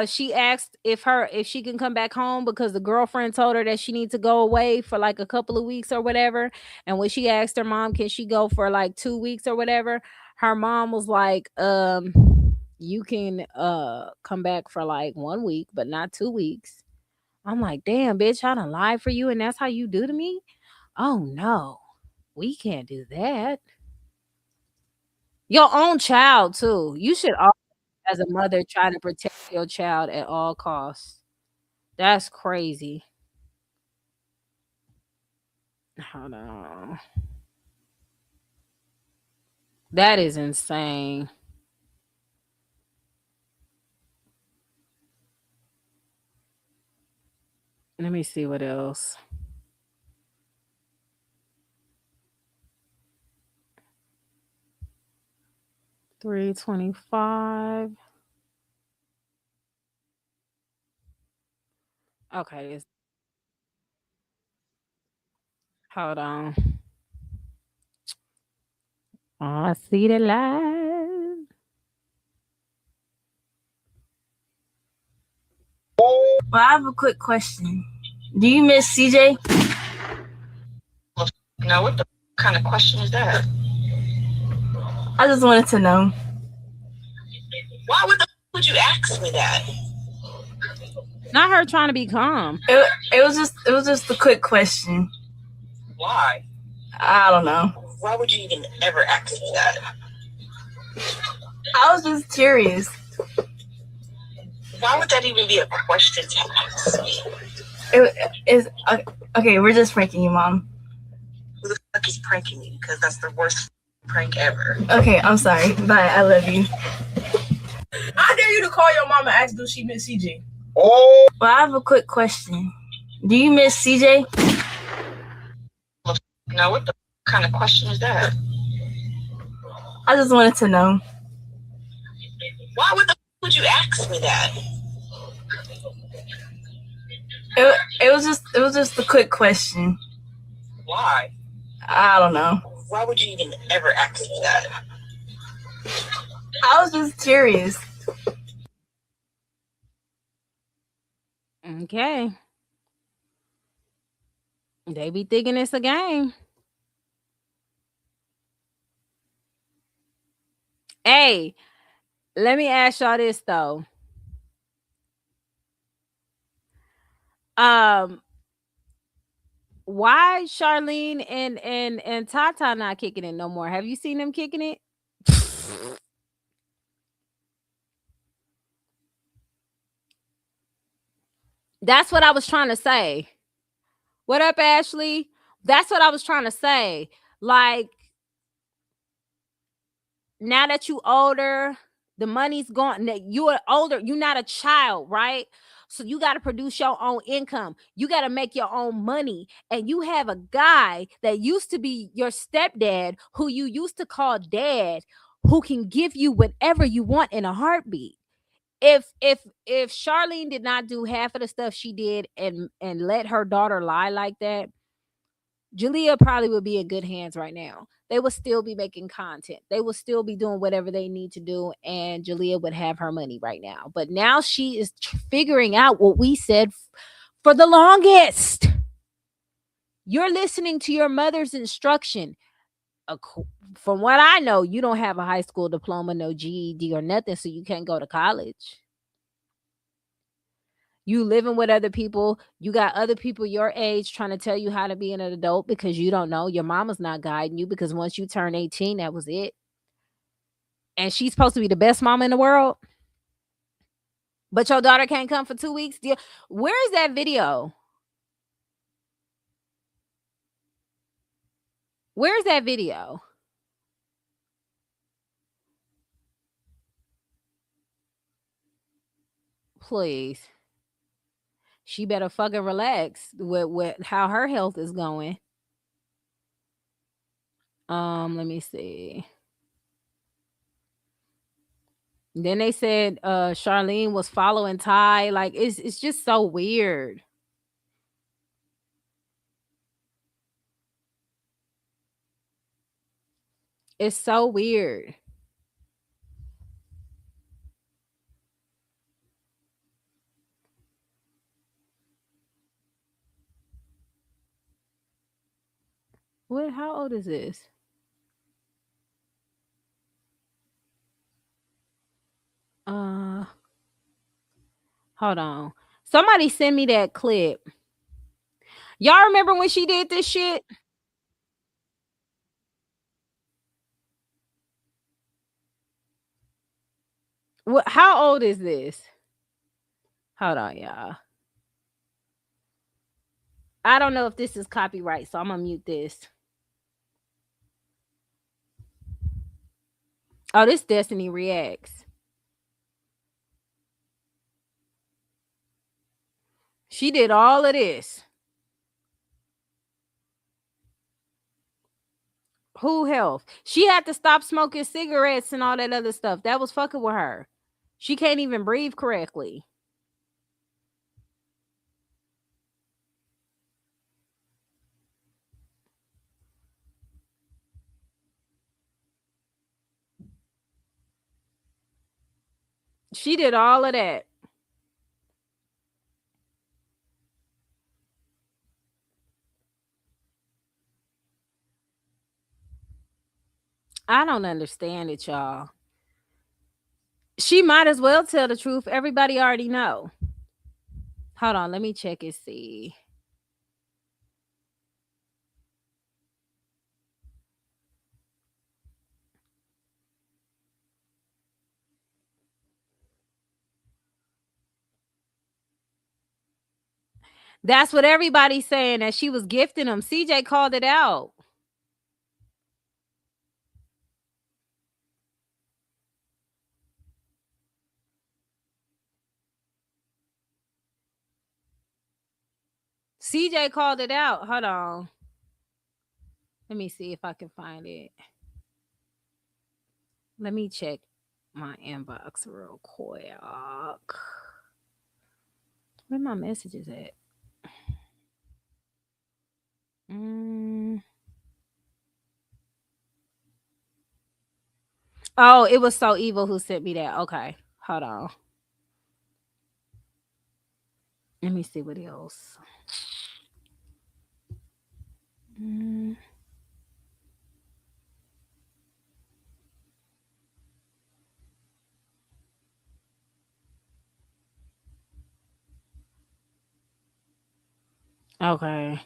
she asked if she can come back home because the girlfriend told her that she needs to go away for like a couple of weeks or whatever. And when she asked her mom, can she go for like 2 weeks or whatever, her mom was like, you can come back for like 1 week, but not 2 weeks. I'm like, damn, bitch, I done lied for you and that's how you do to me? Oh no, we can't do that. Your own child too. You should always, as a mother, try to protect your child at all costs. That's crazy. Hold on. That is insane. Let me see what else. $325. Okay, hold on. Oh, I see the light. Well, I have a quick question. Do you miss CJ? No, what the kind of question is that? I just wanted to know. Why would you ask me that? Not her trying to be calm. It was just a quick question. Why? I don't know. Why would you even ever ask me that? I was just curious. Why would that even be a question to ask me? It's okay. We're just pranking you, Mom. Who the fuck is pranking me? Because that's the worst prank ever. Okay, I'm sorry. Bye. I love you. I dare you to call your mom and ask, does she miss CJ? Well, I have a quick question. Do you miss CJ? No, what the kind of question is that? I just wanted to know. Why would you ask me that? It was just a quick question. Why? I don't know. Why would you even ever ask me that? I was just curious. Okay. They be thinking it's a game. Hey, let me ask y'all this though. Why Charlene and Tata not kicking it no more? Have you seen them kicking it? That's what I was trying to say. What up, Ashley? That's what I was trying to say. Like, now that you older, the money's gone. You are older. You're not a child, right? So you got to produce your own income. You got to make your own money. And you have a guy that used to be your stepdad, who you used to call dad, who can give you whatever you want in a heartbeat. If Charlene did not do half of the stuff she did and let her daughter lie like that, Jaliyah probably would be in good hands right now. They would still be making content. They would still be doing whatever they need to do, and Jaliyah would have her money right now. But now she is figuring out what we said for the longest. You're listening to your mother's instruction. From what I know, you don't have a high school diploma, no GED or nothing, so you can't go to college. You living with other people. You got other people your age trying to tell you how to be an adult because you don't know. Your mama's not guiding you because once you turn 18, that was it. And she's supposed to be the best mama in the world. But your daughter can't come for 2 weeks. Where is that video? Where's that video? Please. She better fucking relax with how her health is going. Let me see. Then they said Charlene was following Ty. Like it's just so weird. It's so weird. What? How old is this? Hold on. Somebody send me that clip. Y'all remember when she did this shit? What? How old is this? Hold on, y'all. I don't know if this is copyright, so I'm gonna mute this. Oh, this Destiny Reacts. She did all of this. Who health? She had to stop smoking cigarettes and all that other stuff. That was fucking with her. She can't even breathe correctly. She did all of that. I don't understand it, y'all. She might as well tell the truth. Everybody already know. Hold on, let me check and see. That's what everybody's saying, that she was gifting them. CJ called it out. CJ called it out. Hold on. Let me see if I can find it. Let me check my inbox real quick. Where my messages at? Oh, it was So Evil who sent me that. Okay, hold on. Let me see what else. Okay,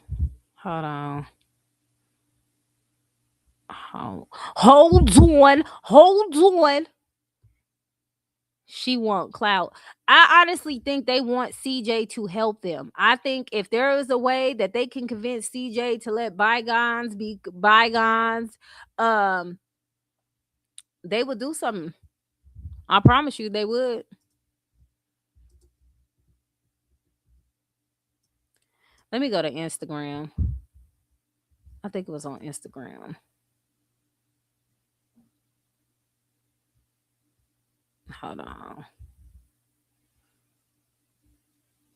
hold on. Hold on. She want clout. I honestly think they want CJ to help them. I think if there is a way that they can convince CJ to let bygones be bygones, they would do something. I promise you they would. Let me go to Instagram. I think it was on Instagram. Hold on.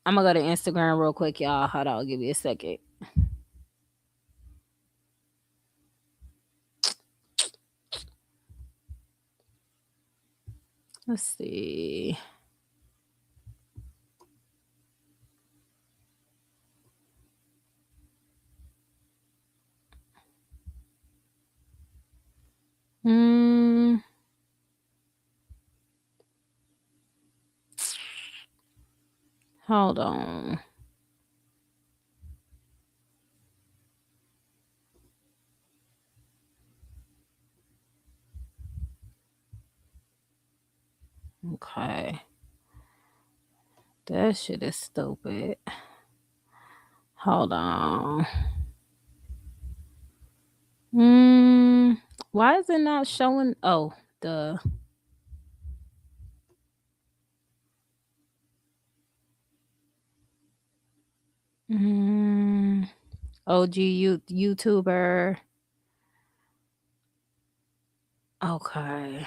I'm gonna go to Instagram real quick, y'all. Hold on, give me a second. Let's see. Hold on. Okay. That shit is stupid. Hold on. Why is it not showing? Oh, the OG YouTuber. Okay.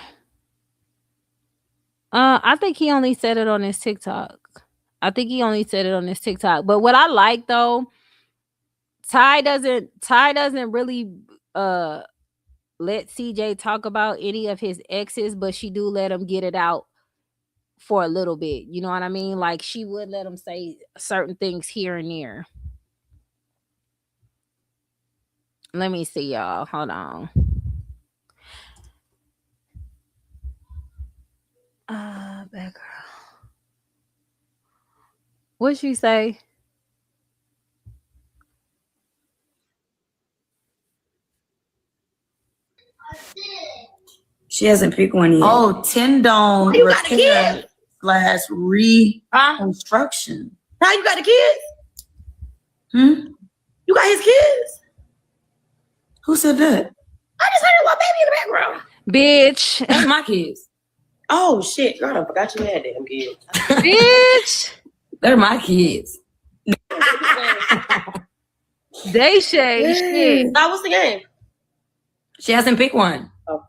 I think he only said it on his TikTok. But what I like though, Ty doesn't really let CJ talk about any of his exes, but she do let him get it out for a little bit. You know what I mean? Like she would let him say certain things here and there. Let me see, y'all. Hold on. Bad girl. What'd she say? She hasn't picked one yet. Oh, tendon You got the repair kids? slash reconstruction. Now you got the kids? You got his kids? Who said that? I just heard a little baby in the background. Bitch. That's my kids. Oh shit, girl, I forgot you had them kids. Bitch. They're my kids. They say shit. Now what's the game? She hasn't picked one. Oh.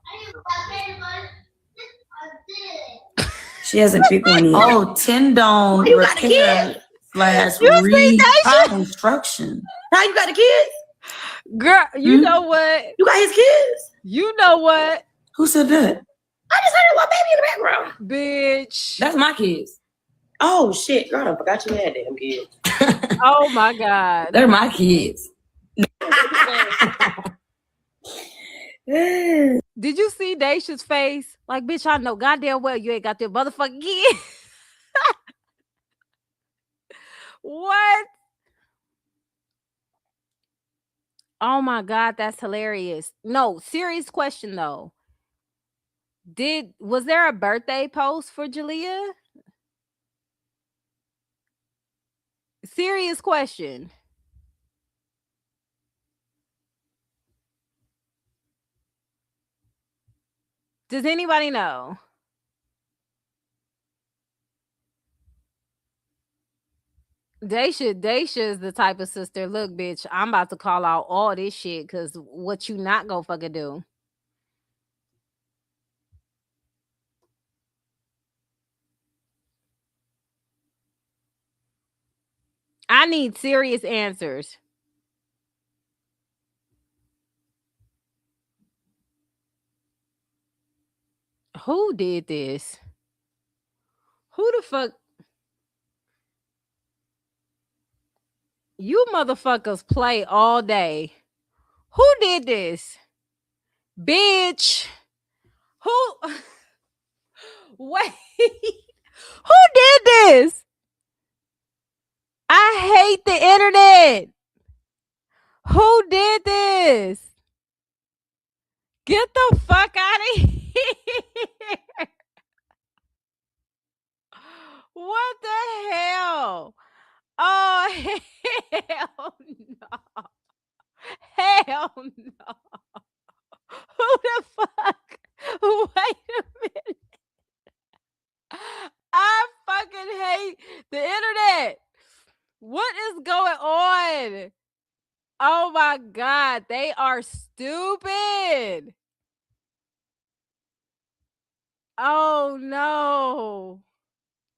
She hasn't picked one yet. Oh, tendon You got the repair kids? slash You see that reconstruction. Now you got the kids? Girl, you know what? You got his kids? You know what? Who said that? I just heard a little baby in the background. Bitch. That's my kids. Oh shit, girl, I forgot you had them kids. Oh my God. They're my kids. Did you see Daisha's face? Like, bitch, I know goddamn well you ain't got their motherfucking kids. What? Oh my God, that's hilarious. No, serious question though. Was there a birthday post for Jaliyah? Serious question. Does anybody know? Daisha is the type of sister. Look, bitch, I'm about to call out all this shit because what you not gonna fucking do? I need serious answers. Who did this? Who the fuck? You motherfuckers play all day. Who did this? Bitch. Who? Wait. Who did this? I hate the internet. Who did this? Get the fuck out of here. What the hell? Oh, hell no. Hell no. Who the fuck? Wait a minute. I fucking hate the internet. What is going on? Oh my God. They are stupid. Oh no.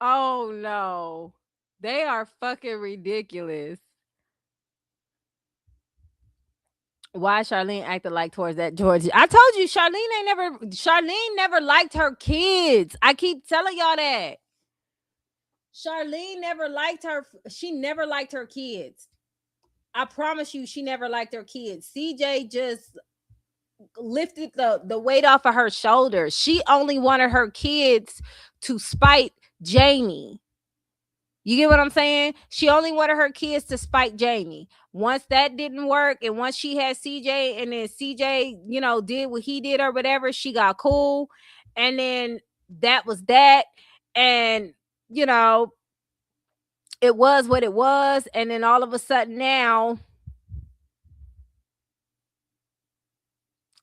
Oh no. They are fucking ridiculous. Why Charlene acted like towards that George? I told you Charlene never liked her kids. I keep telling y'all that. Charlene never liked her. She never liked her kids. I promise you, she never liked her kids. CJ just lifted the weight off of her shoulders. She only wanted her kids to spite Jamie. You get what I'm saying? She only wanted her kids to spite Jamie. Once that didn't work, and once she had CJ, and then CJ, did what he did or whatever, she got cool. And then that was that. And, it was what it was. And then all of a sudden now,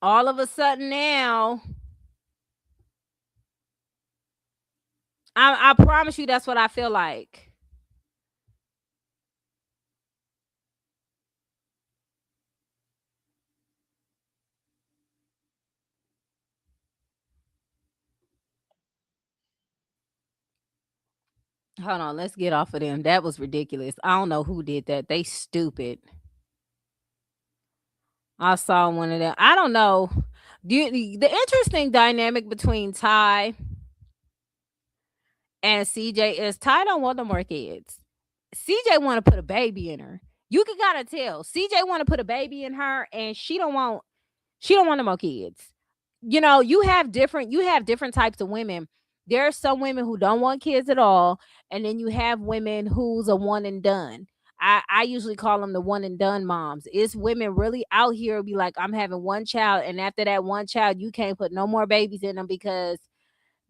I promise you that's what I feel like. Hold on, let's get off of them. That was ridiculous. I don't know who did that. They stupid. I saw one of them. I don't know. The interesting dynamic between Ty and CJ is Ty don't want no more kids. CJ want to put a baby in her. You can kind of tell. CJ want to put a baby in her, and she don't want no more kids. You know, you have different types of women. There are some women who don't want kids at all, and then you have women who's a one and done. I usually call them the one and done moms. It's women really out here be like, I'm having one child, and after that one child, you can't put no more babies in them because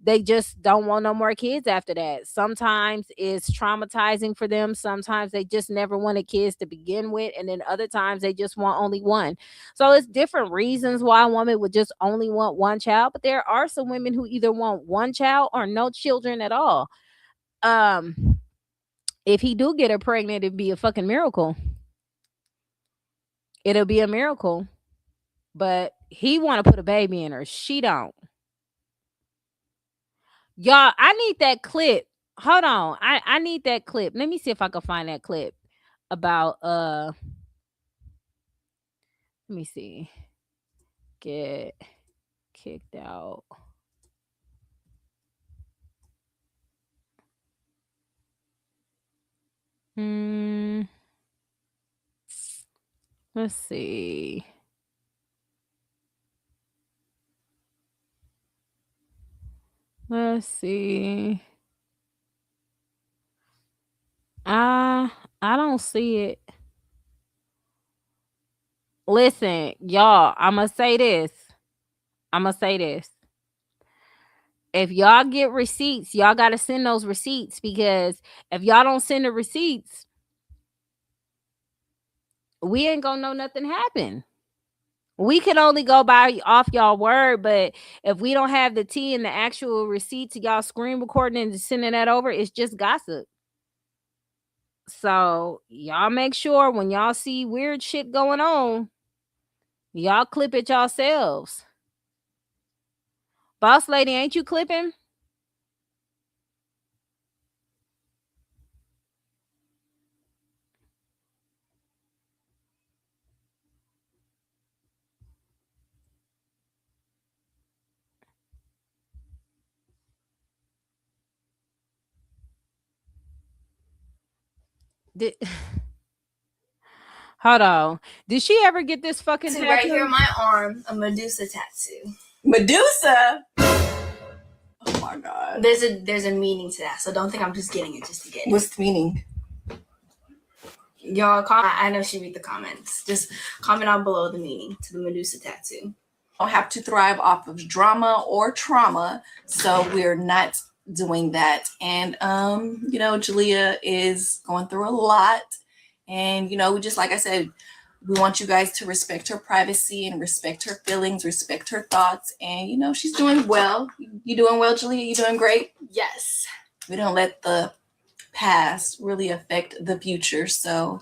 they just don't want no more kids after that. Sometimes it's traumatizing for them. Sometimes they just never wanted kids to begin with. And then other times they just want only one. So it's different reasons why a woman would just only want one child. But there are some women who either want one child or no children at all. If he do get her pregnant, it'd be a fucking miracle. It'll be a miracle. But he want to put a baby in her. She don't. Y'all, I need that clip. Hold on. I need that clip. Let me see if I can find that clip about let me see. Get kicked out. Let's see. Let's see. I don't see it. Listen, y'all, I'ma say this. If y'all get receipts, y'all gotta send those receipts, because if y'all don't send the receipts, we ain't gonna know nothing happened. We can only go by off y'all word, but if we don't have the tea and the actual receipt to y'all screen recording and sending that over, it's just gossip. So y'all make sure when y'all see weird shit going on, y'all clip it yourselves. Boss lady, ain't you clipping? Hold on. Did she ever get this fucking tattoo? Right here on my arm, a Medusa tattoo. Medusa. Oh my god. There's a meaning to that, so don't think I'm just getting it just to get it. What's the meaning? Y'all comment. I know she read the comments. Just comment down below the meaning to the Medusa tattoo. Don't have to thrive off of drama or trauma, so we're not doing that. And you know, Jaliyah is going through a lot, and you know, we just, like I said, we want you guys to respect her privacy and respect her feelings, respect her thoughts, and you know, she's doing well. You doing well, Jaliyah? You doing great? Yes. We don't let the past really affect the future. So,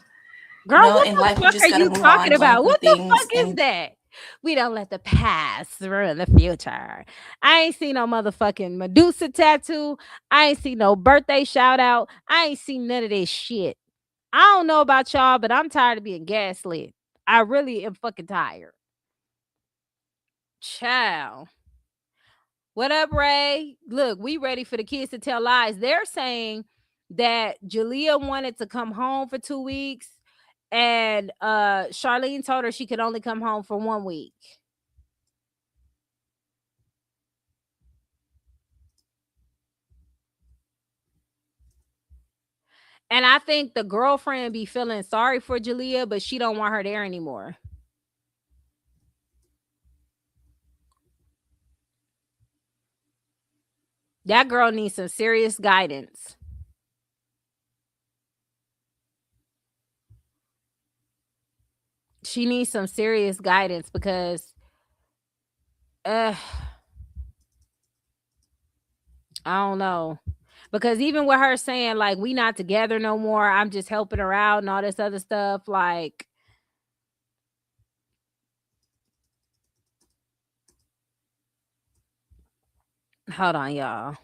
girl, you know, what in the life, fuck we just are gotta you move talking on, about? learn What things, the fuck is and that? We don't let the past ruin the future. I ain't seen no motherfucking Medusa tattoo. I ain't seen no birthday shout out. I ain't seen none of this shit. I don't know about y'all, but I'm tired of being gaslit. I really am fucking tired. Child. What up, Ray? Look, we ready for the kids to tell lies. They're saying that Jaliyah wanted to come home for 2 weeks, and Charlene told her she could only come home for 1 week. And I think the girlfriend be feeling sorry for Jaliyah, but she don't want her there anymore. That girl needs some serious guidance. She needs some serious guidance because I don't know. Because even with her saying like we not together no more, I'm just helping her out and all this other stuff, like hold on, y'all.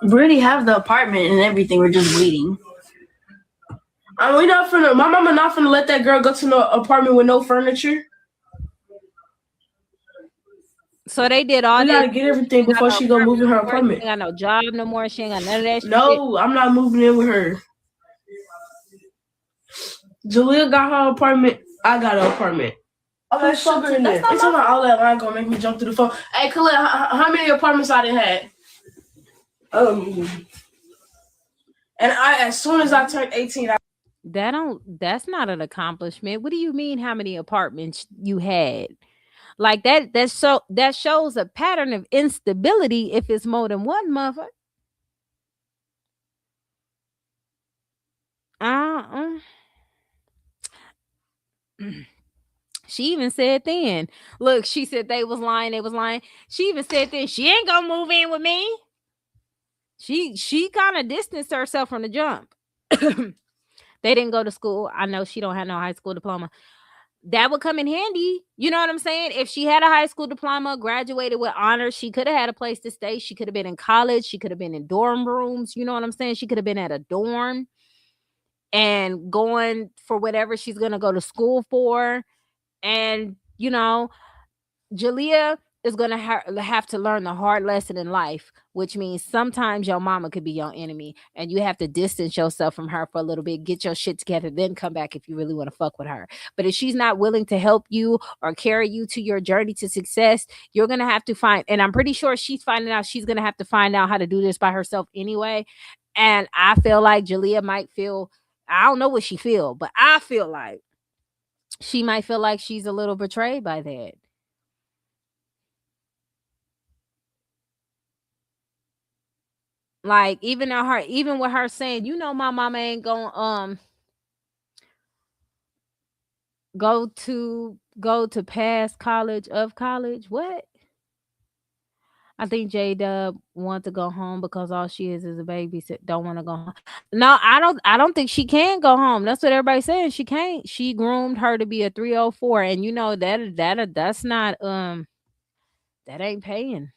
We already have the apartment and everything. We're just waiting. We not finna. My mama not finna let that girl go to no apartment with no furniture. So they did all We this. gotta get everything before she go move in her apartment. She ain't got no job no more. She ain't got none of that shit. No, I'm not moving in with her. Jaliyah got her apartment. I got an apartment. All that sugar in there. It's about all that line gonna make me jump through the phone. Hey, Khalil, how many apartments I done had? And as soon as I turned 18, That's not an accomplishment. What do you mean how many apartments you had? Like that shows a pattern of instability if it's more than one mother. Uh-uh. She even said then, look, she said they was lying. She even said then she ain't gonna move in with me. She kind of distanced herself from the jump. They didn't go to school. I know she don't have no high school diploma. That would come in handy. You know what I'm saying? If she had a high school diploma, graduated with honors, she could have had a place to stay. She could have been in college. She could have been in dorm rooms. You know what I'm saying? She could have been at a dorm and going for whatever she's going to go to school for. And, you know, Jaliyah is going to have to learn the hard lesson in life, which means sometimes your mama could be your enemy and you have to distance yourself from her for a little bit, get your shit together, then come back if you really want to fuck with her. But if she's not willing to help you or carry you to your journey to success, you're going to have to find, and I'm pretty sure she's finding out, she's going to have to find out how to do this by herself anyway. And I feel like Jaliyah might feel, I don't know what she feel, but I feel like she might feel like she's a little betrayed by that. Like even with her saying, you know, my mama ain't gonna go to pass college of college. What? I think J Dub wants to go home because all she is a baby. Don't want to go home. No, I don't think she can go home. That's what everybody's saying. She can't. She groomed her to be a 304, and you know that's not that ain't paying.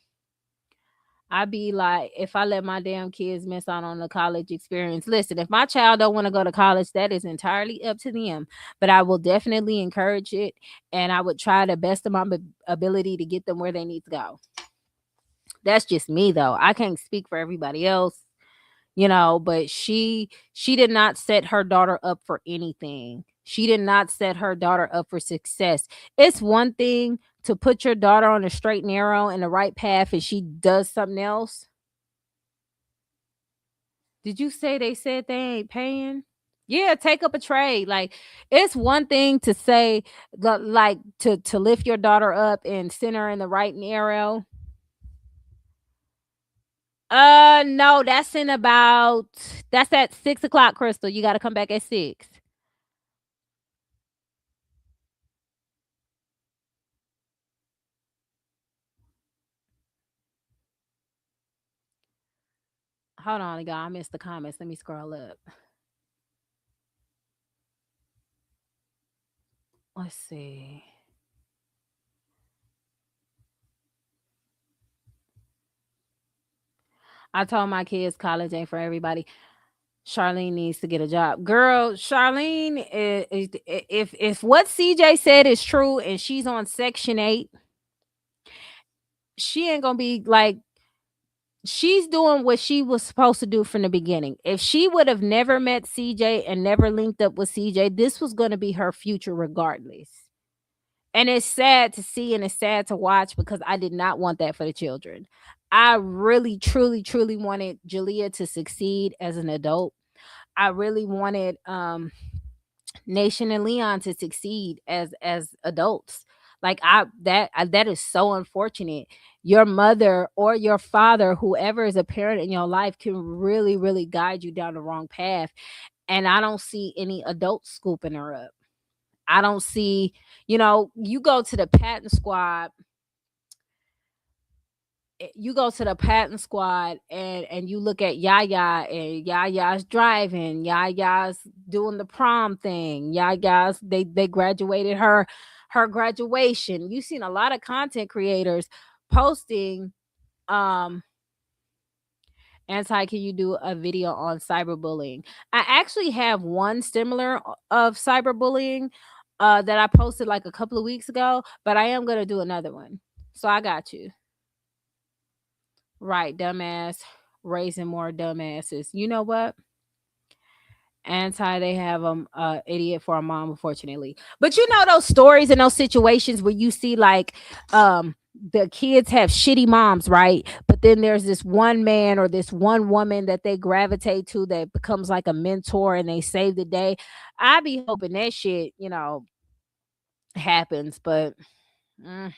I be like, if I let my damn kids miss out on the college experience, listen, if my child don't want to go to college, that is entirely up to them. But I will definitely encourage it, and I would try the best of my ability to get them where they need to go. That's just me, though. I can't speak for everybody else, you know. But she did not set her daughter up for anything. She did not set her daughter up for success. It's one thing to put your daughter on a straight and narrow and the right path and she does something else. Did you say they said they ain't paying? Yeah, take up a trade. Like it's one thing to say like to lift your daughter up and send her in the right and narrow. No, that's at 6 o'clock, Crystal. You gotta come back at 6. Hold on, y'all. I missed the comments. Let me scroll up. Let's see. I told my kids college ain't for everybody. Charlene needs to get a job. Girl, Charlene is if what CJ said is true and she's on Section 8, she ain't gonna be like, she's doing what she was supposed to do from the beginning. If she would have never met CJ and never linked up with CJ, this was going to be her future regardless. And it's sad to see and it's sad to watch because I did not want that for the children. I really, truly, truly wanted Jaliyah to succeed as an adult. I really wanted Nation and Leon to succeed as adults. Like that is so unfortunate. Your mother or your father, whoever is a parent in your life, can really, really guide you down the wrong path. And I don't see any adults scooping her up. I don't see, you go to the patent squad. You go to the patent squad and you look at Yaya and Yaya's driving, Yaya's doing the prom thing, Yaya's they graduated her graduation. You've seen a lot of content creators posting Anti, can you do a video on cyberbullying? I actually have one similar of cyberbullying that I posted like a couple of weeks ago, but I am going to do another one. So I got you. Right, dumbass. Raising more dumbasses. You know what? Anti, they have idiot for a mom, unfortunately. But you know those stories and those situations where you see like the kids have shitty moms, right? But then there's this one man or this one woman that they gravitate to that becomes like a mentor and they save the day. I be hoping that shit, happens, but mm,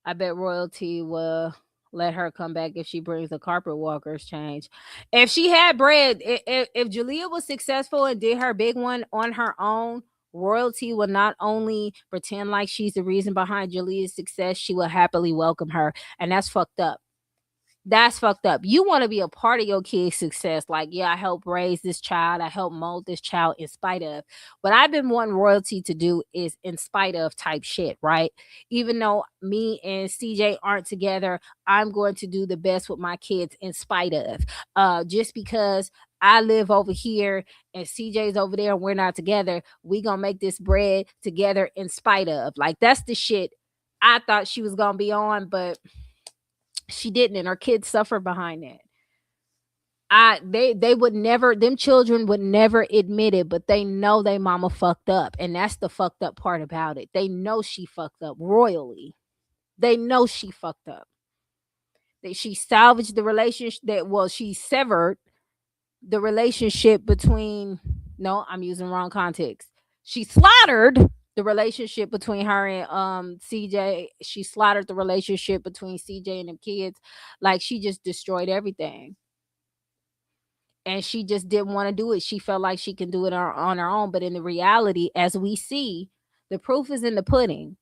I bet royalty will let her come back if she brings the carpet walkers change. If she had bread, if Jaliyah was successful and did her big one on her own, royalty will not only pretend like she's the reason behind Jaliyah's success, she will happily welcome her. And that's fucked up. That's fucked up. You want to be a part of your kid's success. Like, yeah, I helped raise this child. I helped mold this child in spite of. What I've been wanting royalty to do is in spite of type shit, right? Even though me and CJ aren't together, I'm going to do the best with my kids in spite of. Just because I live over here and CJ's over there and we're not together, we gonna make this bread together in spite of. Like, that's the shit I thought she was gonna be on, but she didn't, and her kids suffer behind that. They would never, them children would never admit it, but they know they mama fucked up, and that's the fucked up part about it. They know she fucked up royally. They know she fucked up. That she salvaged the relationship she severed the relationship between, no, I'm using wrong context. She slaughtered the relationship between her and CJ. She slaughtered the relationship between CJ and the kids. Like, she just destroyed everything. And she just didn't want to do it. She felt like she can do it on her own. But in the reality, as we see, the proof is in the pudding,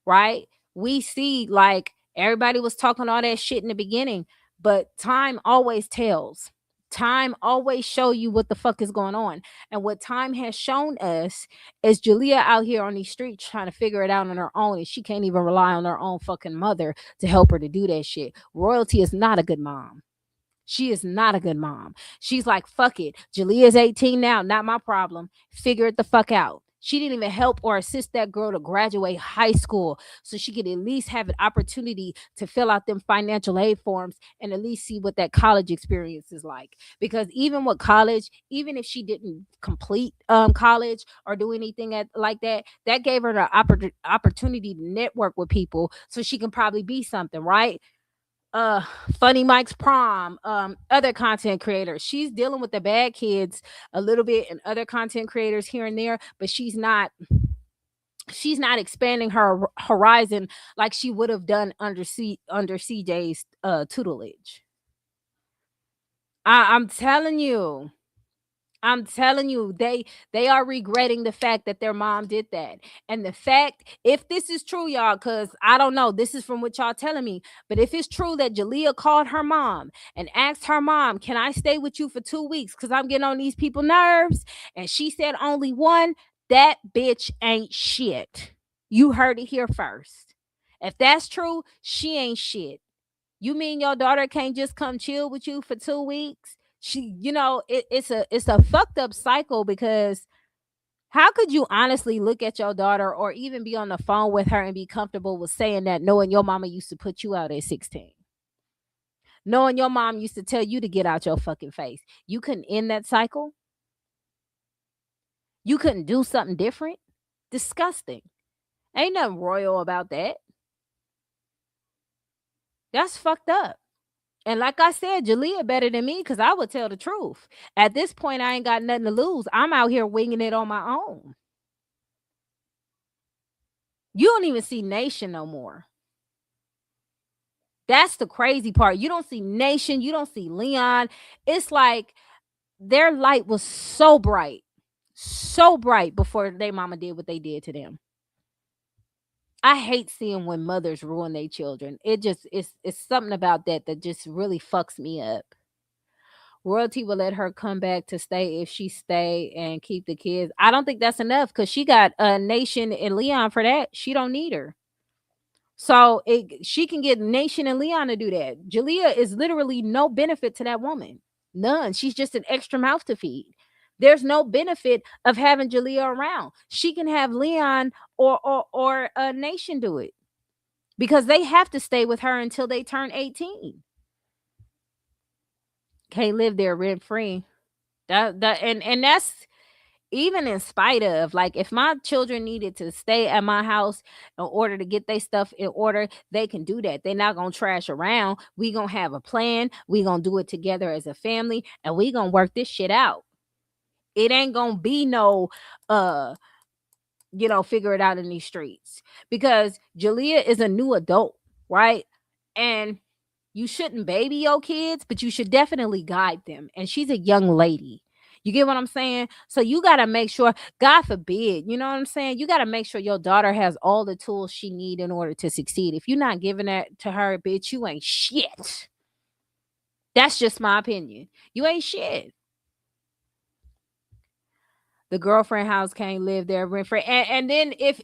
right? We see, like, everybody was talking all that shit in the beginning, but time always tells. Time always show you what the fuck is going on. And what time has shown us is Jaliyah out here on these streets trying to figure it out on her own, and she can't even rely on her own fucking mother to help her to do that shit. Royalty is not a good mom. She is not a good mom. She's like, fuck it. Jaliyah's 18 now, not my problem. Figure it the fuck out. She didn't even help or assist that girl to graduate high school so she could at least have an opportunity to fill out them financial aid forms and at least see what that college experience is like. Because even with college, even if she didn't complete college or do anything like that, that gave her the opportunity to network with people so she can probably be something, right? Funny Mike's prom, other content creators. She's dealing with the bad kids a little bit and other content creators here and there, but she's not expanding her horizon like she would have done under CJ's tutelage. I'm telling you, they are regretting the fact that their mom did that. And the fact, if this is true, y'all, because I don't know, this is from what y'all telling me, but if it's true that Jaliyah called her mom and asked her mom, can I stay with you for 2 weeks? Because I'm getting on these people's nerves. And she said only one, that bitch ain't shit. You heard it here first. If that's true, she ain't shit. You mean your daughter can't just come chill with you for 2 weeks? It's a fucked up cycle, because how could you honestly look at your daughter or even be on the phone with her and be comfortable with saying that, knowing your mama used to put you out at 16? Knowing your mom used to tell you to get out your fucking face. You couldn't end that cycle? You couldn't do something different? Disgusting. Ain't nothing royal about that. That's fucked up. And like I said, Jaliyah better than me because I would tell the truth. At this point, I ain't got nothing to lose. I'm out here winging it on my own. You don't even see Nation no more. That's the crazy part. You don't see Nation. You don't see Leon. It's like their light was so bright before their mama did what they did to them. I hate seeing when mothers ruin their children. It's something about that just really fucks me up. Royalty will let her come back to stay if she stay and keep the kids. I don't think that's enough because she got Nation and Leon for that. She don't need her. So she can get Nation and Leon to do that. Jaliyah is literally no benefit to that woman. None. She's just an extra mouth to feed. There's no benefit of having Jaliyah around. She can have Leon or Nation do it because they have to stay with her until they turn 18. Can't live there rent free. And that's even in spite of, like, if my children needed to stay at my house in order to get their stuff in order, they can do that. They're not gonna trash around. We gonna have a plan. We gonna do it together as a family, and we gonna work this shit out. It ain't gonna be no figure it out in these streets, because Jaliyah is a new adult, right? And you shouldn't baby your kids, but you should definitely guide them. And she's a young lady. You get what I'm saying? So you got to make sure, God forbid, you know what I'm saying? You got to make sure your daughter has all the tools she need in order to succeed. If you're not giving that to her, bitch, you ain't shit. That's just my opinion. You ain't shit. The girlfriend house can't live there rent free. And then if,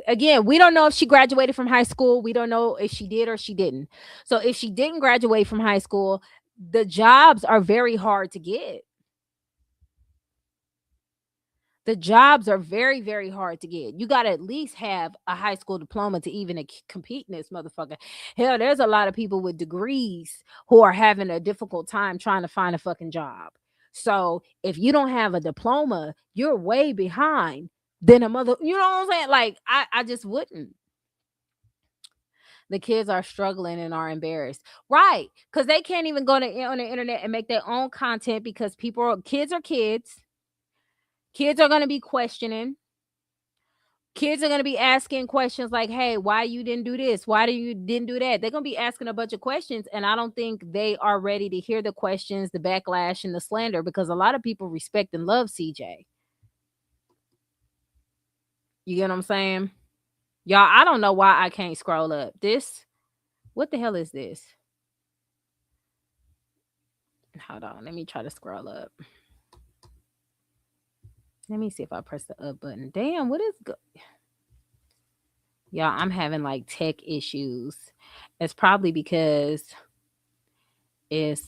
again, we don't know if she graduated from high school. We don't know if she did or she didn't. So if she didn't graduate from high school, the jobs are very hard to get. The jobs are very, very hard to get. You got to at least have a high school diploma to even compete in this motherfucker. Hell, there's a lot of people with degrees who are having a difficult time trying to find a fucking job. So if you don't have a diploma, you're way behind than a mother. You know what I'm saying? Like, I just wouldn't. The kids are struggling and are embarrassed, right? Because they can't even go on the internet and make their own content, because kids are kids. Kids are going to be questioning. Kids are going to be asking questions like, hey, why you didn't do this? Why you didn't do that? They're going to be asking a bunch of questions. And I don't think they are ready to hear the questions, the backlash, and the slander, because a lot of people respect and love CJ. You get what I'm saying? Y'all, I don't know why I can't scroll up. What the hell is this? Hold on. Let me try to scroll up. Let me see if I press the up button. Damn, what is good? Y'all, I'm having like tech issues. It's probably because it's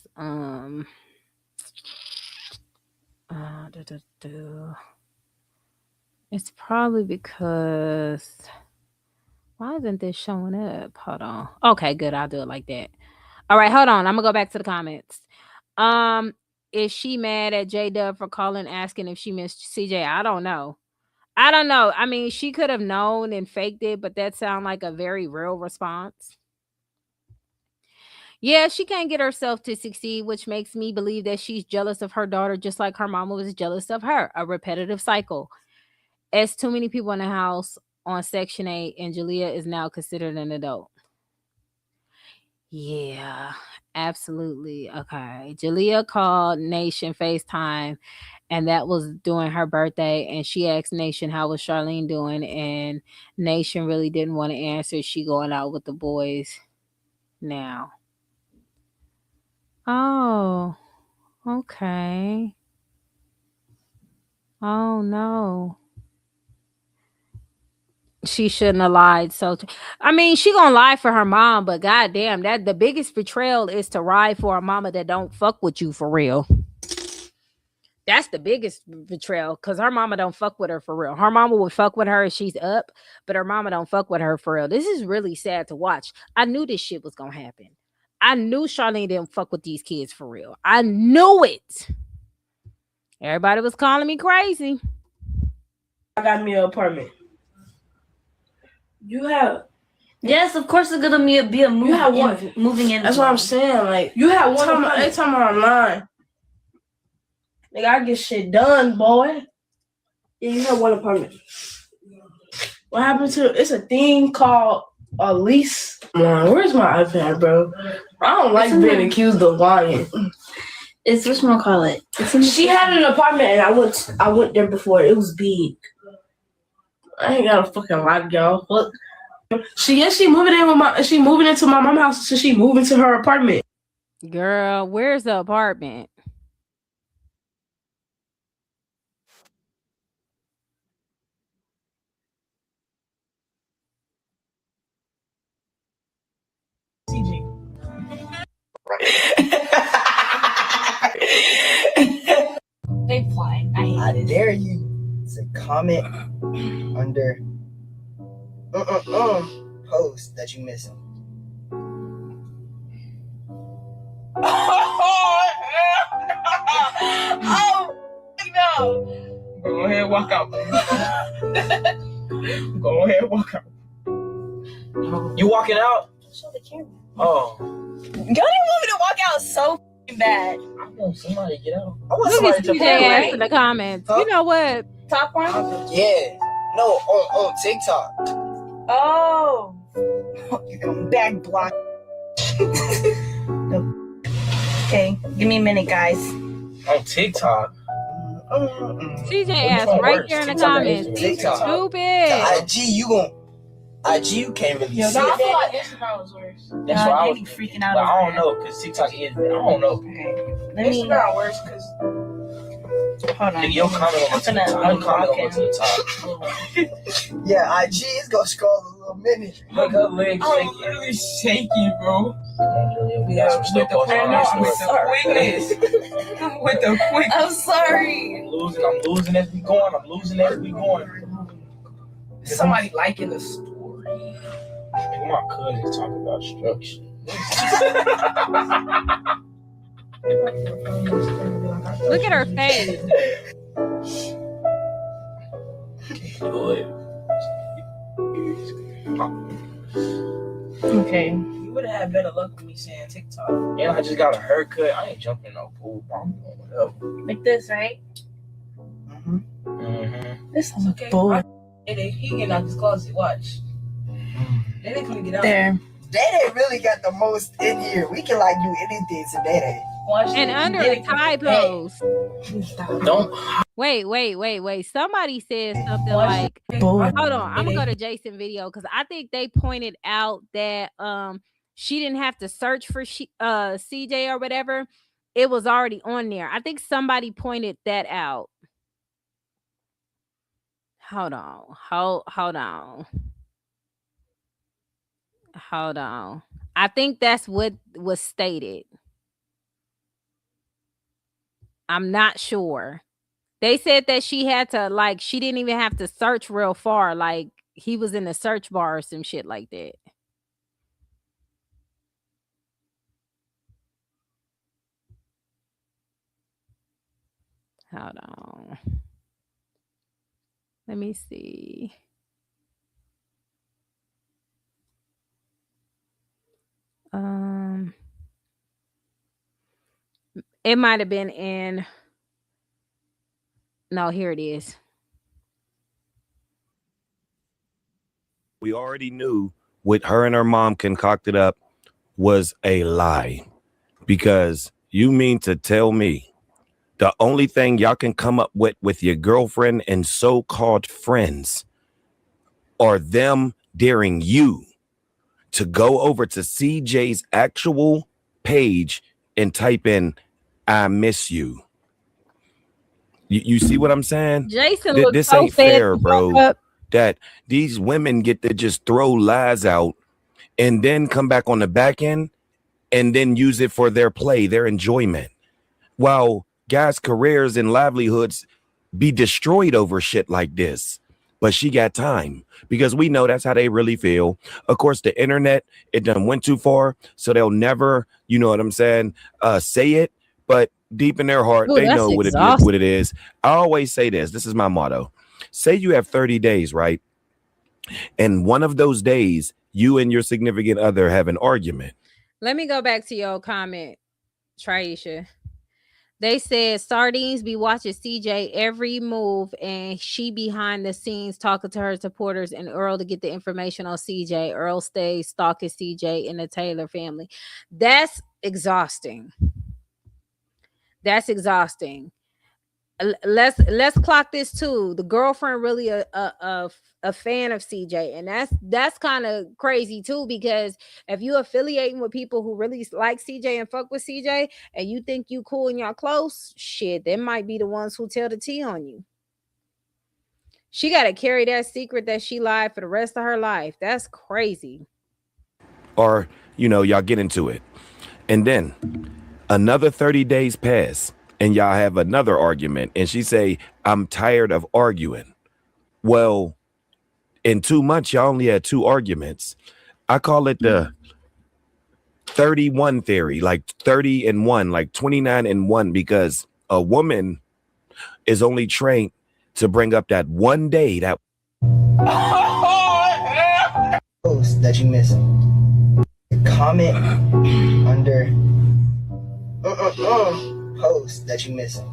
it's probably because, why isn't this showing up? Hold on. Okay, good. I'll do it like that. All right, hold on. I'm gonna go back to the comments. Is she mad at J-Dub for calling asking if she missed CJ? I don't know. I mean, she could have known and faked it, but that sounds like a very real response. Yeah, she can't get herself to succeed, which makes me believe that she's jealous of her daughter, just like her mama was jealous of her. A repetitive cycle. As too many people in the house on Section 8, and Jaliyah is now considered an adult. Yeah, absolutely. Okay. Jaliyah called Nation FaceTime, and that was during her birthday. And she asked Nation, how was Charlene doing? And Nation really didn't want to answer. She going out with the boys now. Oh, okay. Oh, no. She shouldn't have lied. So, I mean, she gonna lie for her mom, but goddamn, that the biggest betrayal is to ride for a mama that don't fuck with you for real. That's the biggest betrayal, because her mama don't fuck with her for real. Her mama would fuck with her if she's up, but her mama don't fuck with her for real. This is really sad to watch. I knew this shit was gonna happen. I knew Charlene didn't fuck with these kids for real. I knew it. Everybody was calling me crazy. I got me an apartment. You have. Yes, of course it's gonna be a move. You have one. Moving in. That's what I'm saying. Like, you have one. Every time I'm online, nigga, I get shit done, boy. Yeah, you have one apartment. What happened to? It's a thing called a lease. Man, where's my iPad, bro? I don't like being accused of lying. It's whatchamacallit. She had an apartment, and I went there before. It was big. I ain't got a fucking lie, y'all. Look. She moving into my mom's house, so she moved into her apartment. Girl, where's the apartment? I dare you to comment under post that you missing. Oh no! Go ahead, walk out. Go ahead, walk out. You walking out? Show the camera. Oh. Y'all didn't want me to walk out so bad. I want somebody to get out. I Look want at somebody to CJ play. ass in the comments. Huh? You know what? Top one? Yeah. No, on TikTok. Oh. Back block. Okay, give me a minute, guys. On TikTok. CJ ass right there in the comments. TikTok. Stupid. The IG, you can't really see I it. feel like Instagram was worse. That's Y'all, why I they was be freaking out But I over don't know, because TikTok is, I don't know. Okay. Let me Instagram worse, because hold on. your comment on I'm TikTok. gonna Your comment unblock over to the top. Yeah, IG is gonna scroll a little minute. Look, her legs I'm shaking. literally shaking, bro. We got some stuff posted on Instagram. With the quickness. I'm sorry. I'm losing as we going. Somebody liking the story. My cousin talking about structure. Look at her face. Okay. You would have had better luck with me saying TikTok. And I just got a haircut. I ain't jumping no pool. I'm doing whatever. Like this, right? This is Okay. bull. He getting out his closet. Watch. They didn't get out. There. Dede really got the most in here. We can like do anything to Dede. Watch. And under the tie pose. Don't. Wait. Somebody said something Watch. like, Bull. hold on, I'm gonna go to Jason video because I think they pointed out that she didn't have to search for CJ or whatever. It was already on there. I think somebody pointed that out. Hold on. I think that's what was stated. I'm not sure. They said that she had to, like, she didn't even have to search real far. Like, he was in the search bar or some shit like that. Hold on. Let me see. It might have been in. No, here it is. We already knew what her and her mom concocted up was a lie, because you mean to tell me the only thing y'all can come up with your girlfriend and so-called friends are them daring you to go over to CJ's actual page and type in, "I miss you." You see what I'm saying? Jason looks This so ain't fed fair, the fuck bro. up. That these women get to just throw lies out and then come back on the back end and then use it for their play, their enjoyment, while guys' careers and livelihoods be destroyed over shit like this. But she got time, because we know that's how they really feel. Of course, the internet, it done went too far, so they'll never, you know what I'm saying, say it. But deep in their heart, Ooh, they that's know what exhausting. it is. I always say this. This is my motto. Say you have 30 days, right? And one of those days, you and your significant other have an argument. Let me go back to your comment, Traisha. They said Sardines be watching CJ every move, and she behind the scenes talking to her supporters and Earl to get the information on CJ. Earl stays stalking CJ and the Taylor family. That's exhausting. Let's clock this too. The girlfriend really a fan of CJ, and that's kind of crazy too, because if you affiliating with people who really like CJ and fuck with CJ, and you think you cool and y'all close, shit, they might be the ones who tell the tea on you. She got to carry that secret that she lied for the rest of her life. That's crazy. Or, y'all get into it. And then another 30 days pass. and y'all have another argument, and she say, I'm tired of arguing. Well, in 2 months, y'all only had 2 arguments. I call it the 31 theory, like 30 and 1, like 29 and 1, because a woman is only trained to bring up that one day that post that you missing. Comment under post that you missing.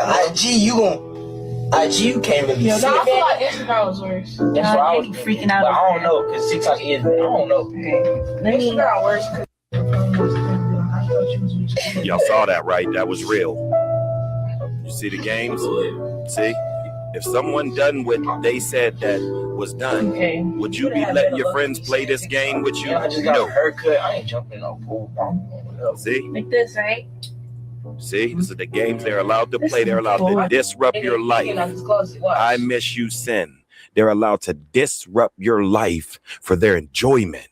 IG, you can't really see I feel it. like Instagram was worse. That's why I was freaking out. But I don't know, because TikTok is, I don't know. Instagram worse. y'all saw that, right? That was real. You see the games? See? If someone done what they said that was done, would you be letting your friends play this game with you? I just got a haircut. I ain't jumping no pool. See? Like this, right? See? This is the games they're allowed to play. They're allowed to disrupt your life. I miss you, sin. They're allowed to disrupt your life for their enjoyment.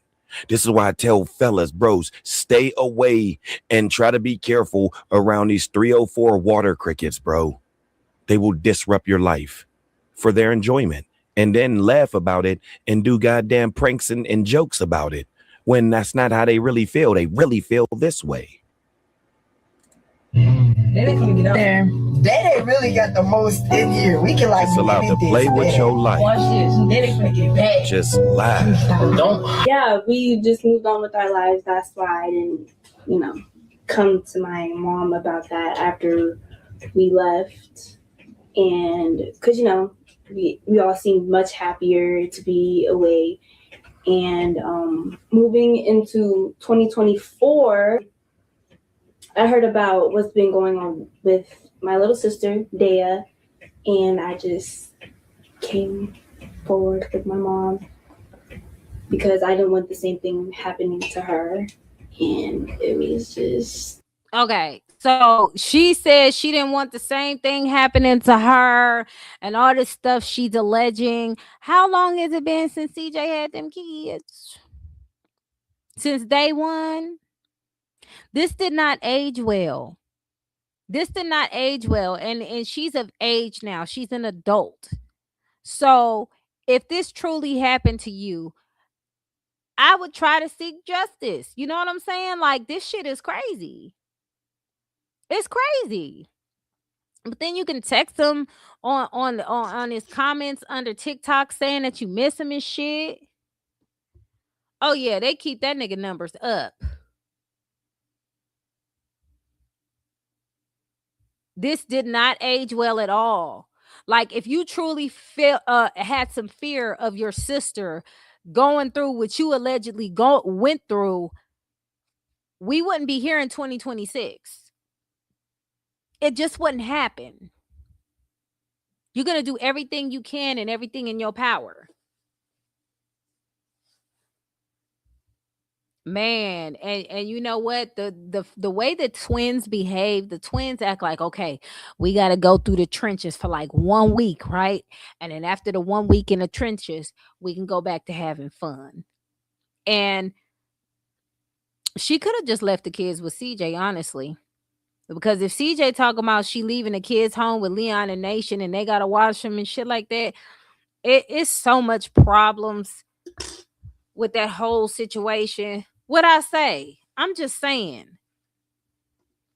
This is why I tell fellas, bros, stay away and try to be careful around these 304 water crickets, bro. They will disrupt your life for their enjoyment and then laugh about it and do goddamn pranks and jokes about it when that's not how they really feel. They really feel this way. There. They really got the most in here. We can like It's allowed to play with your life. Watch this. Then they finna get bad. Just laugh. Don't. Yeah, we just moved on with our lives. That's why I didn't, come to my mom about that after we left. And because, we all seemed much happier to be away. And moving into 2024, I heard about what's been going on with my little sister, Dea, and I just came forward with my mom because I didn't want the same thing happening to her. And it was just... Okay, so she said she didn't want the same thing happening to her and all this stuff she's alleging. How long has it been since CJ had them kids? Since day one? This did not age well. This did not age well. And she's of age now. She's an adult. So if this truly happened to you, I would try to seek justice. You know what I'm saying? Like, this shit is crazy. It's crazy. But then you can text him on his comments under TikTok saying that you miss him and shit. Oh yeah, they keep that nigga numbers up. This did not age well at all. Like, if you truly had some fear of your sister going through what you allegedly went through, we wouldn't be here in 2026. It just wouldn't happen. You're going to do everything you can and everything in your power. Man, and you know what? The way the twins behave, the twins act like, okay, we got to go through the trenches for like 1 week, right? And then after the 1 week in the trenches, we can go back to having fun. And she could have just left the kids with CJ, honestly. Because if CJ talking about she leaving the kids home with Leon and Nation and they got to watch them and shit like that, it's so much problems with that whole situation. What I say? I'm just saying.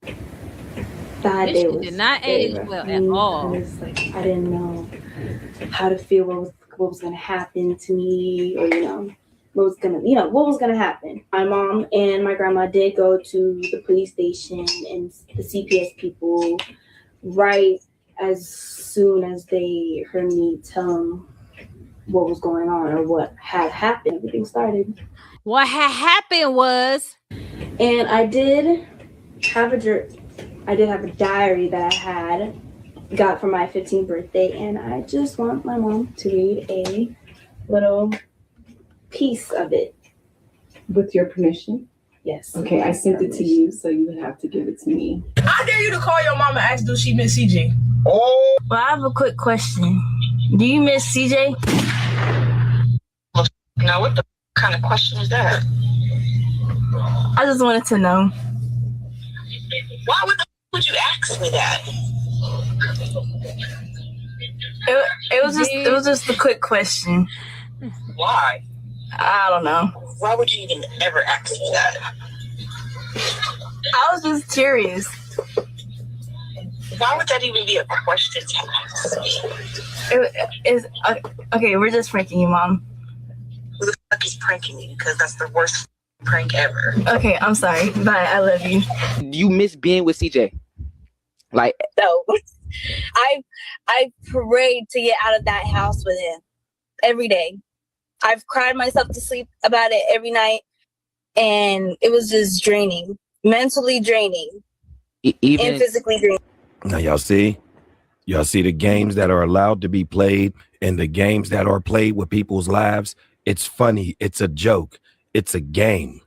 That this day shit did not age well at all. Like, I didn't know how to feel, what was going to happen to me, or what was going to happen. My mom and my grandma did go to the police station and the CPS people right as soon as they heard me tell them what was going on or what had happened. Everything started. What had happened was, and I did have a diary that I got for my 15th birthday, and I just want my mom to read a little piece of it. With your permission? Yes. Okay, I sent it to you, so you would have to give it to me. I dare you to call your mom and ask, do she miss CJ? Oh. Well, I have a quick question. Do you miss CJ? Now, what the kind of question is that? I just wanted to know. Why would you ask me that? It was just a quick question. Why? I don't know. Why would you even ever ask me that? I was just curious. Why would that even be a question to ask me? Okay, we're just pranking you, Mom. Who the fuck is pranking me? Because that's the worst prank ever. Okay, I'm sorry. Bye, I love you. You miss being with CJ? Like, So I prayed to get out of that house with him every day. I've cried myself to sleep about it every night, and it was just draining, mentally draining, even and physically draining. Now y'all see the games that are allowed to be played and the games that are played with people's lives. It's funny. It's a joke. It's a game.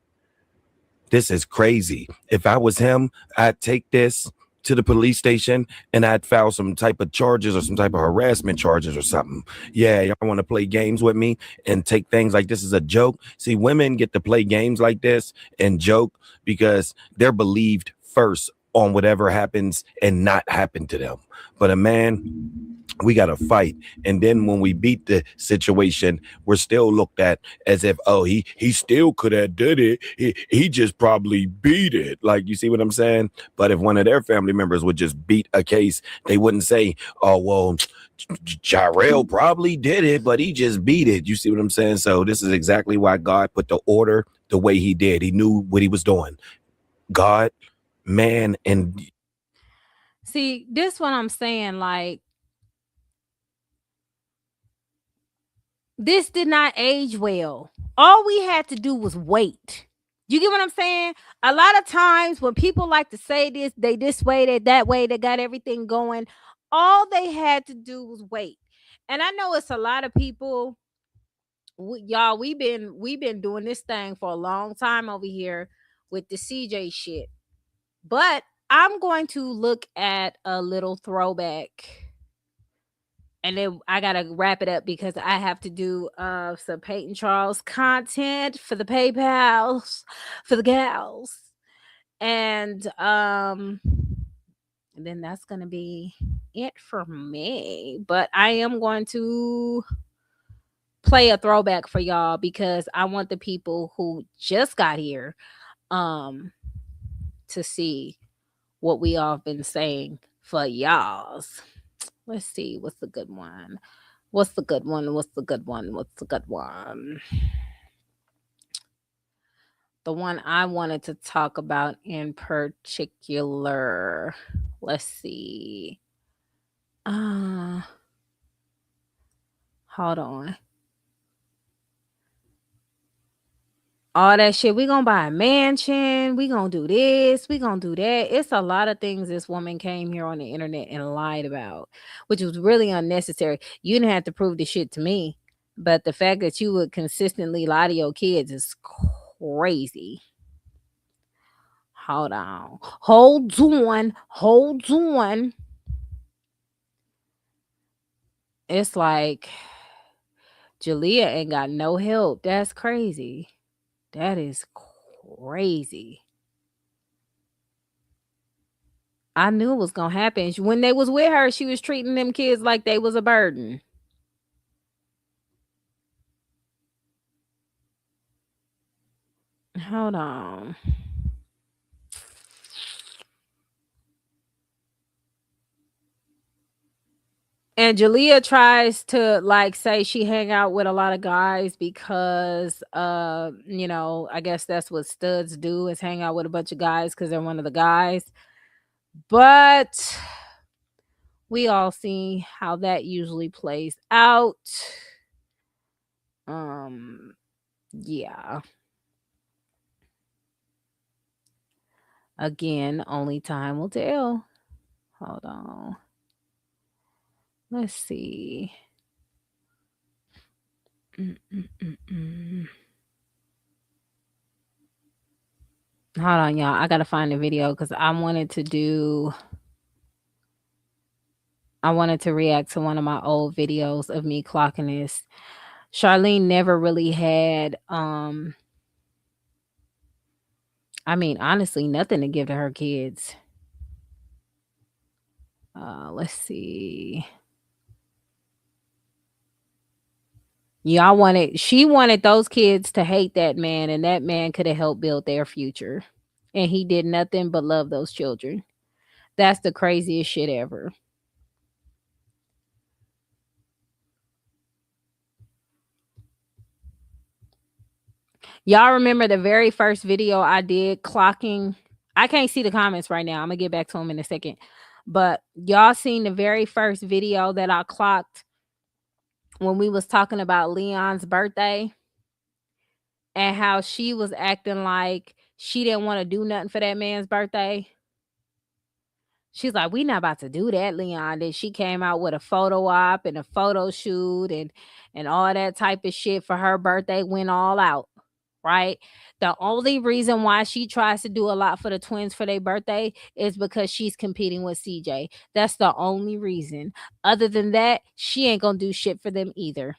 This is crazy. If I was him, I'd take this to the police station and I'd file some type of charges or some type of harassment charges or something. Yeah, y'all want to play games with me and take things like this as a joke? See, women get to play games like this and joke because they're believed first on whatever happens and not happen to them. But a man, we got to fight. And then when we beat the situation, we're still looked at as if, oh, he still could have did it. He just probably beat it. Like, you see what I'm saying? But if one of their family members would just beat a case, they wouldn't say, oh, well, Jarrell probably did it, but he just beat it. You see what I'm saying? So this is exactly why God put the order the way he did. He knew what he was doing. God, man, and see, this what I'm saying, like, this did not age well. All we had to do was wait. You get what I'm saying? A lot of times when people like to say this, they this way, they that way, they got everything going. All they had to do was wait. And I know it's a lot of people, y'all, we've been doing this thing for a long time over here with the CJ shit. But I'm going to look at a little throwback. And then I gotta wrap it up because I have to do some Peyton Charles content for the PayPals for the gals. And then that's gonna be it for me. But I am going to play a throwback for y'all because I want the people who just got here to see what we all been saying for y'all's. Let's see. What's the good one? What's the good one? What's the good one? What's the good one? The one I wanted to talk about in particular. Let's see. Hold on. All that shit. We gonna buy a mansion. We gonna do this. We gonna do that. It's a lot of things this woman came here on the internet and lied about, which was really unnecessary. You didn't have to prove the shit to me, but the fact that you would consistently lie to your kids is crazy. Hold on. Hold on. It's like Jaliyah ain't got no help. That's crazy. That is crazy. I knew it was gonna happen. When they was with her, she was treating them kids like they was a burden. Hold on. And Jaliyah tries to like say she hang out with a lot of guys because I guess that's what studs do is hang out with a bunch of guys because they're one of the guys. But we all see how that usually plays out. Yeah. Again, only time will tell. Hold on. Let's see. Hold on, y'all. I gotta find the video because I wanted to react to one of my old videos of me clocking this. Charlene never really had I mean, honestly, nothing to give to her kids. Let's see. She wanted those kids to hate that man, and that man could have helped build their future. And he did nothing but love those children. That's the craziest shit ever. Y'all remember the very first video I did clocking? I can't see the comments right now. I'm gonna get back to them in a second. But y'all seen the very first video that I clocked when we was talking about Leon's birthday and how she was acting like she didn't want to do nothing for that man's birthday? She's like, we not about to do that, Leon. Then she came out with a photo op and a photo shoot and all that type of shit for her birthday, went all out, right? The only reason why she tries to do a lot for the twins for their birthday is because she's competing with CJ. That's the only reason. Other than that, she ain't gonna do shit for them either.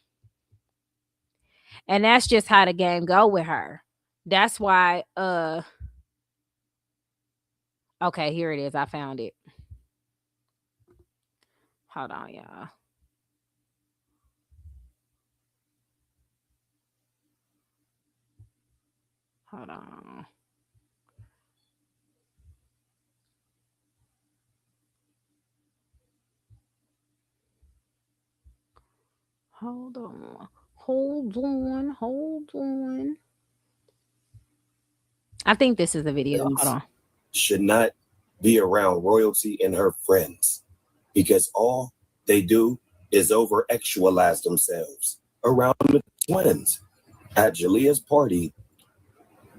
And that's just how the game go with her. That's why, okay, here it is. I found it. Hold on, y'all. Hold on. Hold on. Hold on. Hold on. I think this is the video. Hold on. Should not be around royalty and her friends because all they do is over-actualize themselves around the twins. At Jaliyah's party,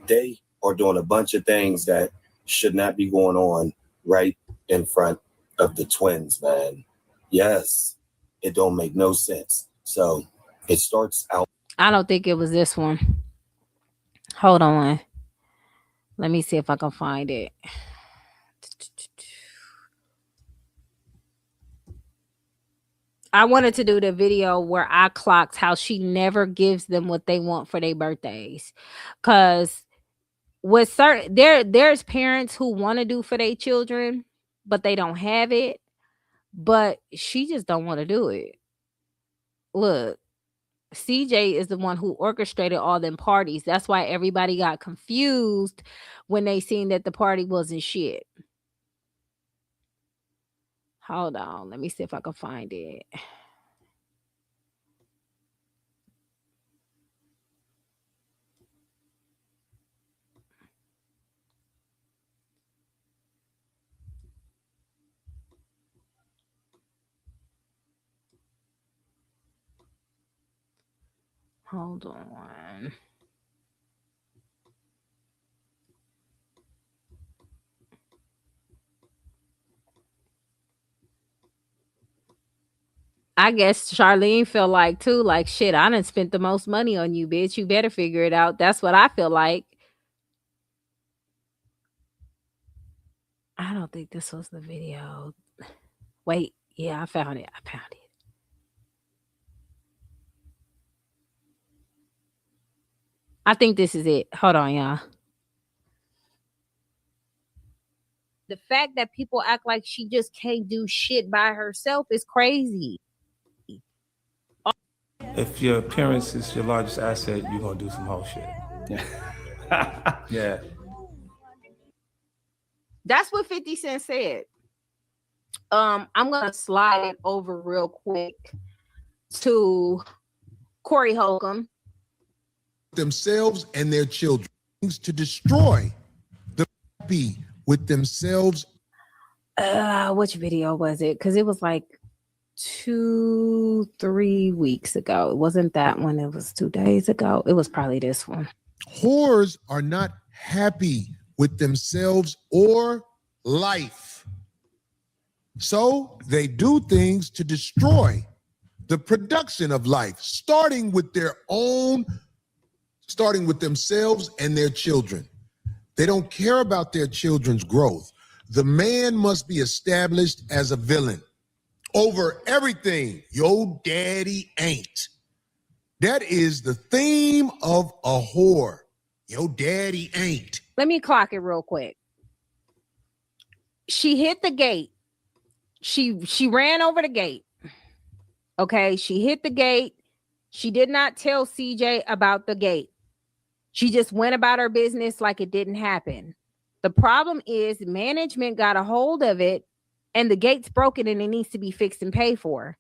they are doing a bunch of things that should not be going on right in front of the twins, man. Yes, it don't make no sense. So it starts out. I don't think it was this one. Hold on. Let me see if I can find it. I wanted to do the video where I clocked how she never gives them what they want for their birthdays. Cause with certain there's parents who want to do for their children, but they don't have it. But she just don't want to do it. Look, CJ is the one who orchestrated all them parties. That's why everybody got confused when they seen that the party wasn't shit. Hold on. Let me see if I can find it. Hold on. I guess Charlene feel like too, like shit, I done spent the most money on you, bitch. You better figure it out. That's what I feel like. I don't think this was the video. Wait, yeah, I found it. I think this is it. Hold on, y'all. The fact that people act like she just can't do shit by herself is crazy. If your appearance is your largest asset, you're gonna do some whole shit. Yeah. That's what 50 Cent said. I'm gonna slide it over real quick to Corey Holcomb. Themselves and their children to destroy the happy with themselves. Which video was it? Because it was like 2-3 weeks ago. It wasn't that one. It was 2 days ago. It was probably this one. Whores are not happy with themselves or life. So they do things to destroy the production of life, starting with themselves and their children. They don't care about their children's growth. The man must be established as a villain over everything. Yo daddy ain't. That is the theme of a whore. Yo daddy ain't. Let me clock it real quick. She hit the gate. She ran over the gate. Okay, she hit the gate. She did not tell CJ about the gate. She just went about her business like it didn't happen. The problem is management got a hold of it and the gate's broken and it needs to be fixed and paid for.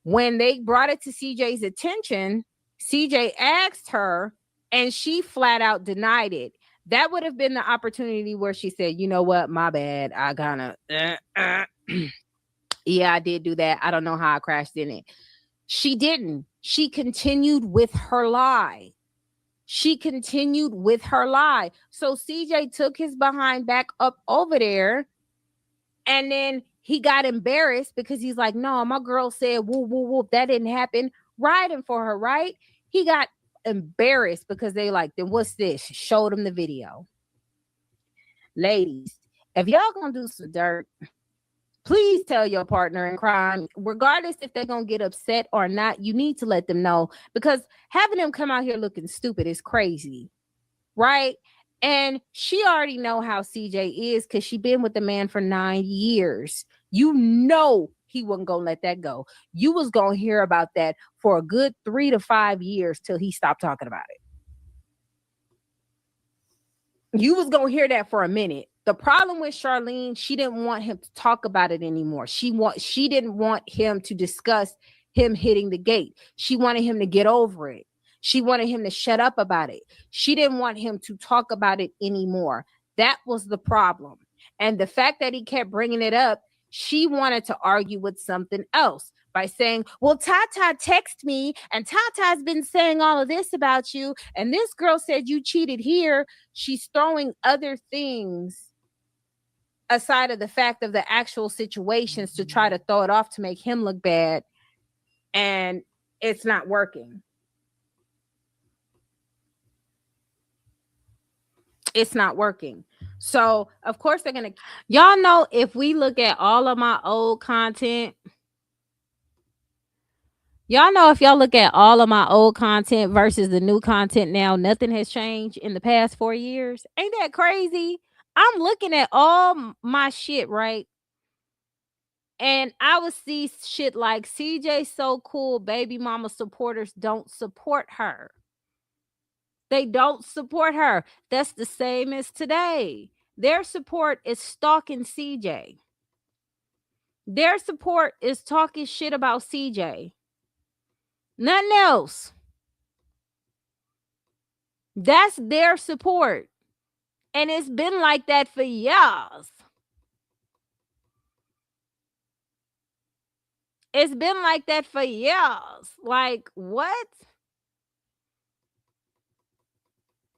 When they brought it to CJ's attention, CJ asked her and she flat out denied it. That would have been the opportunity where she said, you know what, my bad. I kind of, yeah, I did do that. I don't know how I crashed in it. She didn't. She continued with her lie. She continued with her lie. So CJ took his behind back up over there. And then he got embarrassed because he's like, no, my girl said, whoop, whoop, whoop. That didn't happen. Riding for her, right? He got embarrassed because they like, then what's this? Showed him the video. Ladies, if y'all gonna do some dirt, please tell your partner in crime, regardless if they're going to get upset or not, you need to let them know, because having them come out here looking stupid is crazy, right? And she already know how CJ is because she been with the man for 9 years. You know he wasn't going to let that go. You was going to hear about that for a good 3 to 5 years till he stopped talking about it. You was going to hear that for a minute. The problem with Charlene, she didn't want him to talk about it anymore. She didn't want him to discuss him hitting the gate. She wanted him to get over it. She wanted him to shut up about it. She didn't want him to talk about it anymore. That was the problem. And the fact that he kept bringing it up, she wanted to argue with something else by saying, well, Tata texted me and Tata's been saying all of this about you. And this girl said you cheated here. She's throwing other things aside of the fact of the actual situations to try to throw it off to make him look bad. And it's not working. It's not working. So, of course, they're going to... Y'all know if we look at all of my old content... Y'all know if y'all look at all of my old content versus the new content now, nothing has changed in the past 4 years. Ain't that crazy? I'm looking at all my shit, right? And I would see shit like CJ so cool, baby mama supporters don't support her. They don't support her. That's the same as today. Their support is stalking CJ. Their support is talking shit about CJ. Nothing else. That's their support. And it's been like that for years. It's been like that for years. Like, what?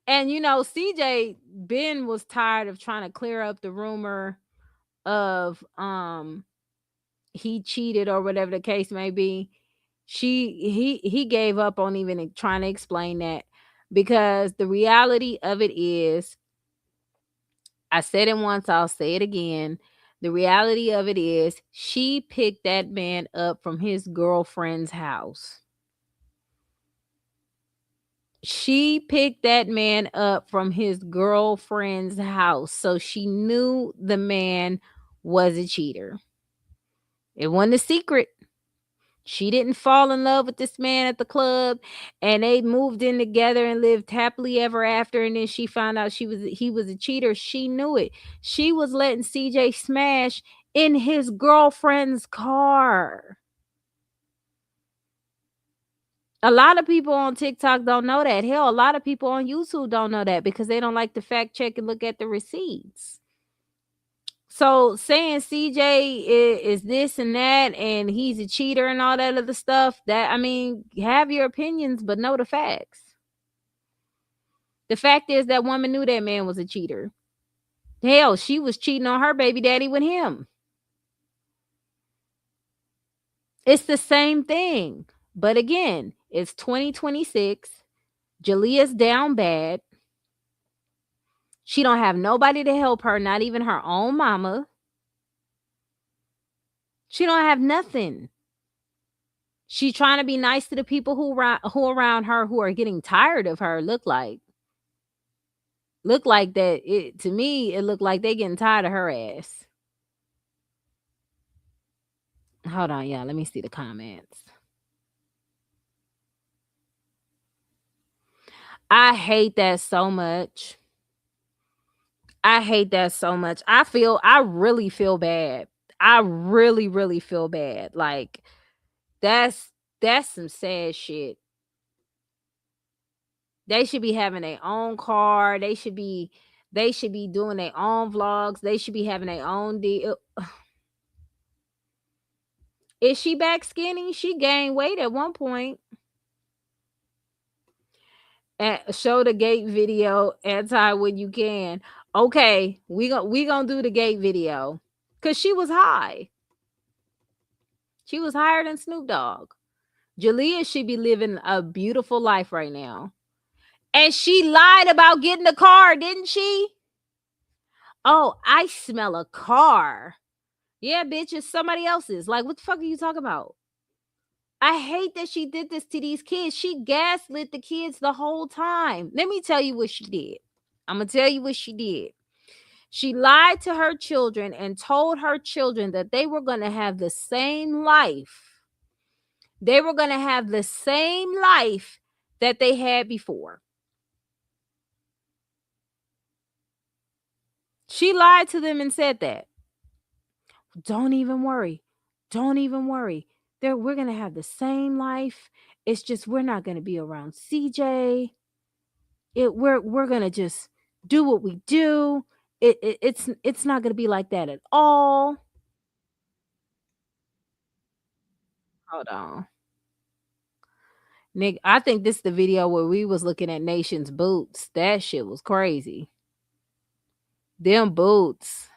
And, you know, CJ, Ben was tired of trying to clear up the rumor of he cheated or whatever the case may be. He gave up on even trying to explain that, because the reality of it is, I said it once, I'll say it again. The reality of it is she picked that man up from his girlfriend's house. She picked that man up from his girlfriend's house. So she knew the man was a cheater. It wasn't a secret. She didn't fall in love with this man at the club and they moved in together and lived happily ever after. And then she found out he was a cheater. She knew it. She was letting CJ smash in his girlfriend's car. A lot of people on TikTok don't know that. Hell, a lot of people on YouTube don't know that because they don't like to fact check and look at the receipts. So saying CJ is this and that and he's a cheater and all that other stuff, that, I mean, have your opinions, but know the facts. The fact is that woman knew that man was a cheater. Hell, she was cheating on her baby daddy with him. It's the same thing. But again, it's 2026. Jaliyah's down bad. She don't have nobody to help her, not even her own mama. She don't have nothing. She's trying to be nice to the people who around her who are getting tired of her, look like. Look like that. It to me, it looked like they getting tired of her ass. Hold on, y'all. Let me see the comments. I hate that so much. I hate that so much. I really feel bad. I really, really feel bad. Like that's some sad shit. They should be having their own car. They should be doing their own vlogs. They should be having their own deal. Is she back skinny? She gained weight at one point. Show the gate video anti when you can. Okay, we gonna do the gate video because she was high. She was higher than Snoop Dogg. Jaliyah should be living a beautiful life right now. And she lied about getting the car, didn't she? Oh, I smell a car. Yeah, bitch, it's somebody else's. Like, what the fuck are you talking about? I hate that she did this to these kids. She gaslit the kids the whole time. Let me tell you what she did. I'm going to tell you what she did. She lied to her children and told her children that they were going to have the same life. They were going to have the same life that they had before. She lied to them and said that. Don't even worry. Don't even worry. We're going to have the same life. It's just we're not going to be around CJ. We're going to just do what we do. It's not going to be like that at all. Hold on. Nick, I think this is the video where we was looking at Nation's boots. That shit was crazy. Them boots.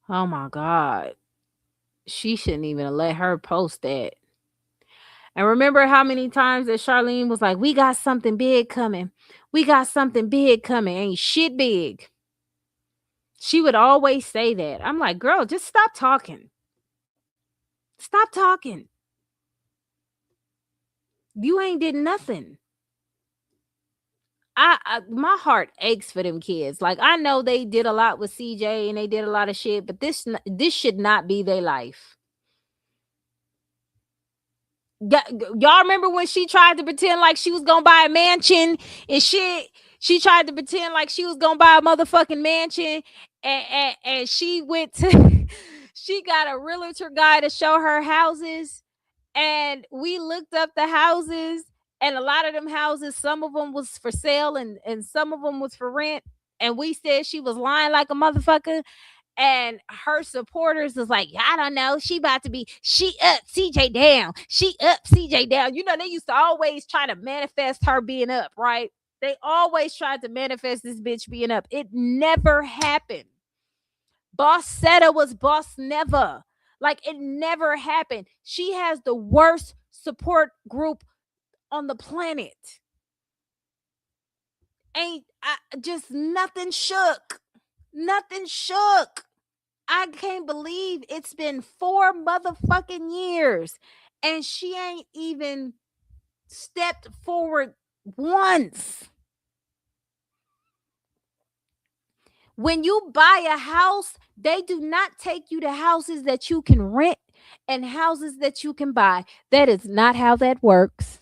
Oh my God. She shouldn't even let her post that. And remember how many times that Charlene was like, we got something big coming. We got something big coming. Ain't shit big. She would always say that. I'm like, girl, just stop talking. Stop talking. You ain't did nothing. My heart aches for them kids. Like, I know they did a lot with CJ and they did a lot of shit, but this should not be their life. Y'all remember when she tried to pretend like she was gonna buy a mansion and shit? She tried to pretend like she was gonna buy a motherfucking mansion, and she went to she got a realtor guy to show her houses, and we looked up the houses, and a lot of them houses, some of them was for sale and some of them was for rent, and we said she was lying like a motherfucker. And her supporters was like, I don't know. She up CJ down. She up CJ down. You know, they used to always try to manifest her being up, right? They always tried to manifest this bitch being up. It never happened. Boss Setta was boss never. Like, it never happened. She has the worst support group on the planet. Just nothing shook. Nothing shook. I can't believe it's been 4 motherfucking years and she ain't even stepped forward once. When you buy a house, they do not take you to houses that you can rent and houses that you can buy. That is not how that works.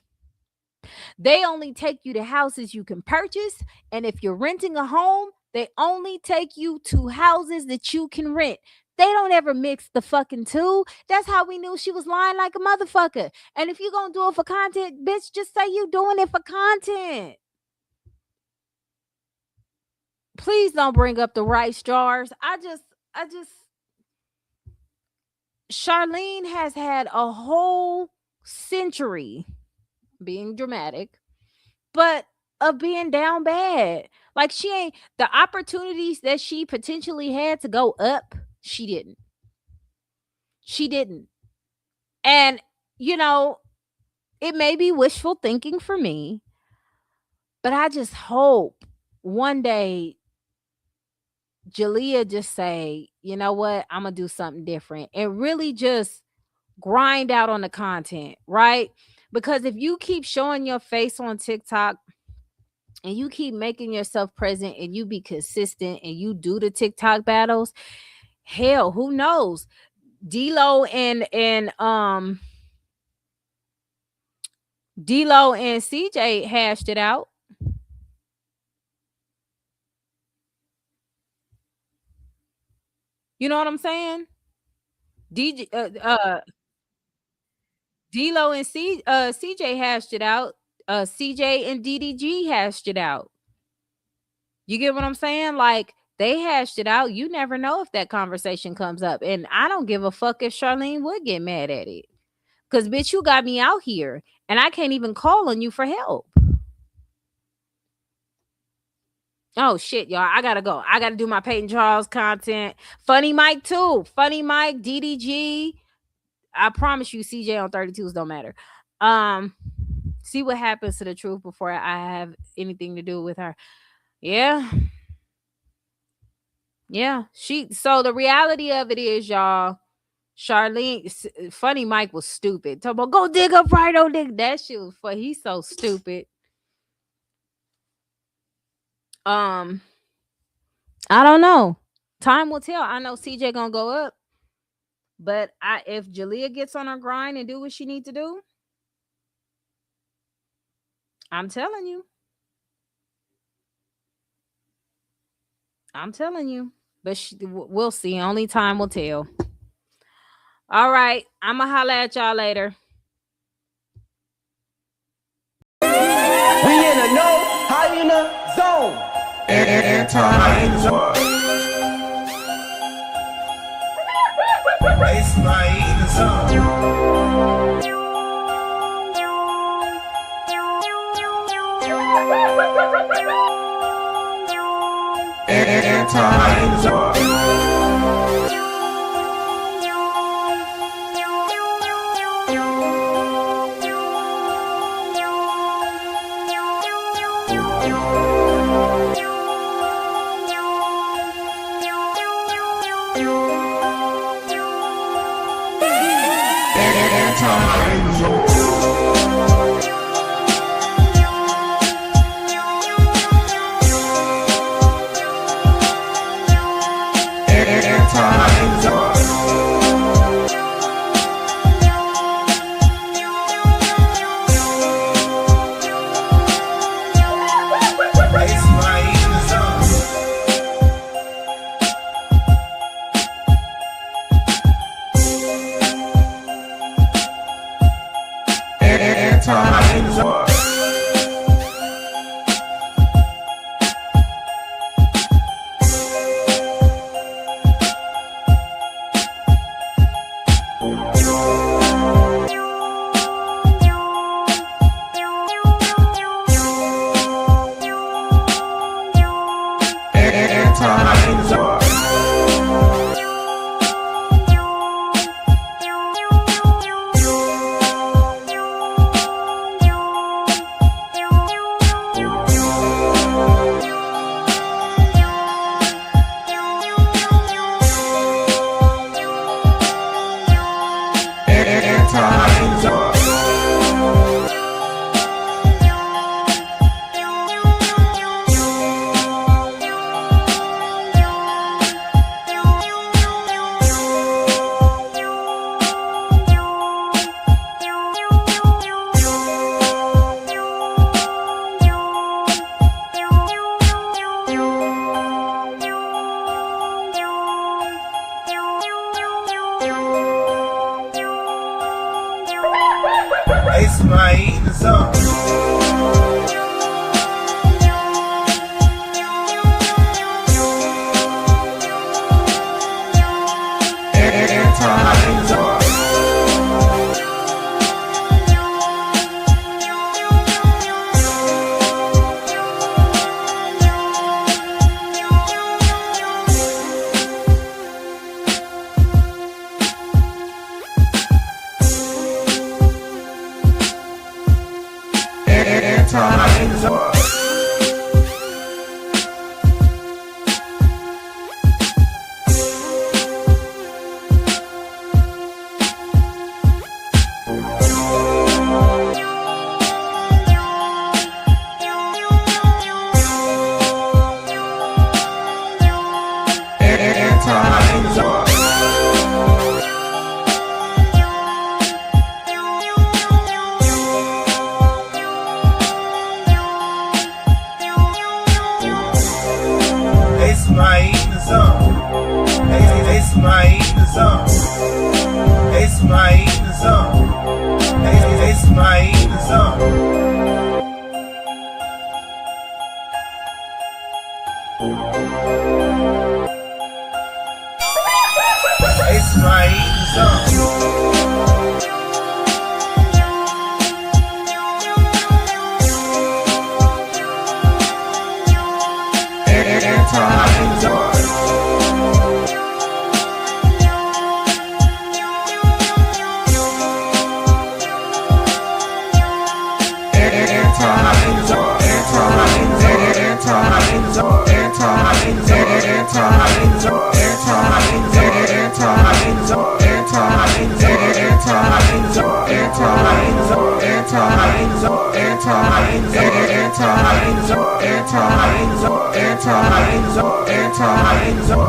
They only take you to houses you can purchase, and if you're renting a home, they only take you to houses that you can rent. They don't ever mix the fucking two. That's how we knew she was lying like a motherfucker. And if you're going to do it for content, bitch, just say you doing it for content. Please don't bring up the rice jars. Charlene has had a whole century, being dramatic, but of being down bad. Like, she ain't, the opportunities that she potentially had to go up, she didn't. And, you know, it may be wishful thinking for me, but I just hope one day Jaliyah just say, you know what, I'm going to do something different and really just grind out on the content, right? Because if you keep showing your face on TikTok and you keep making yourself present and you be consistent and you do the TikTok battles, hell, who knows? D-Lo and CJ hashed it out. You know what I'm saying? D-Lo and CJ hashed it out. CJ and DDG hashed it out. You get what I'm saying? Like, they hashed it out. You never know if that conversation comes up. And I don't give a fuck if Charlene would get mad at it. Because, bitch, you got me out here. And I can't even call on you for help. Oh, shit, y'all. I got to go. I got to do my Peyton Charles content. Funny Mike, too. Funny Mike, DDG. I promise you, CJ on 32s don't matter. See what happens to the truth before I have anything to do with her. Yeah. So the reality of it is, y'all, Charlene, Funny Mike was stupid. Talk about go dig up right on dig. That shit was funny. He's so stupid. I don't know. Time will tell. I know CJ gonna go up, but if Jaliyah gets on her grind and do what she need to do, I'm telling you. But we'll see. Only time will tell. All right. I'm going to holler at y'all later. We in a no hyena zone. Anti-hyena zone. It's my hyena zone. Anti-hyena zone. It's my hyena zone. Anti-hyena zone. They somebody eating the zone. They somebody eating the zone. They somebody eating the zone. They somebody eating the zone. They somebody eating the zone.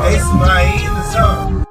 They somebody in the zone.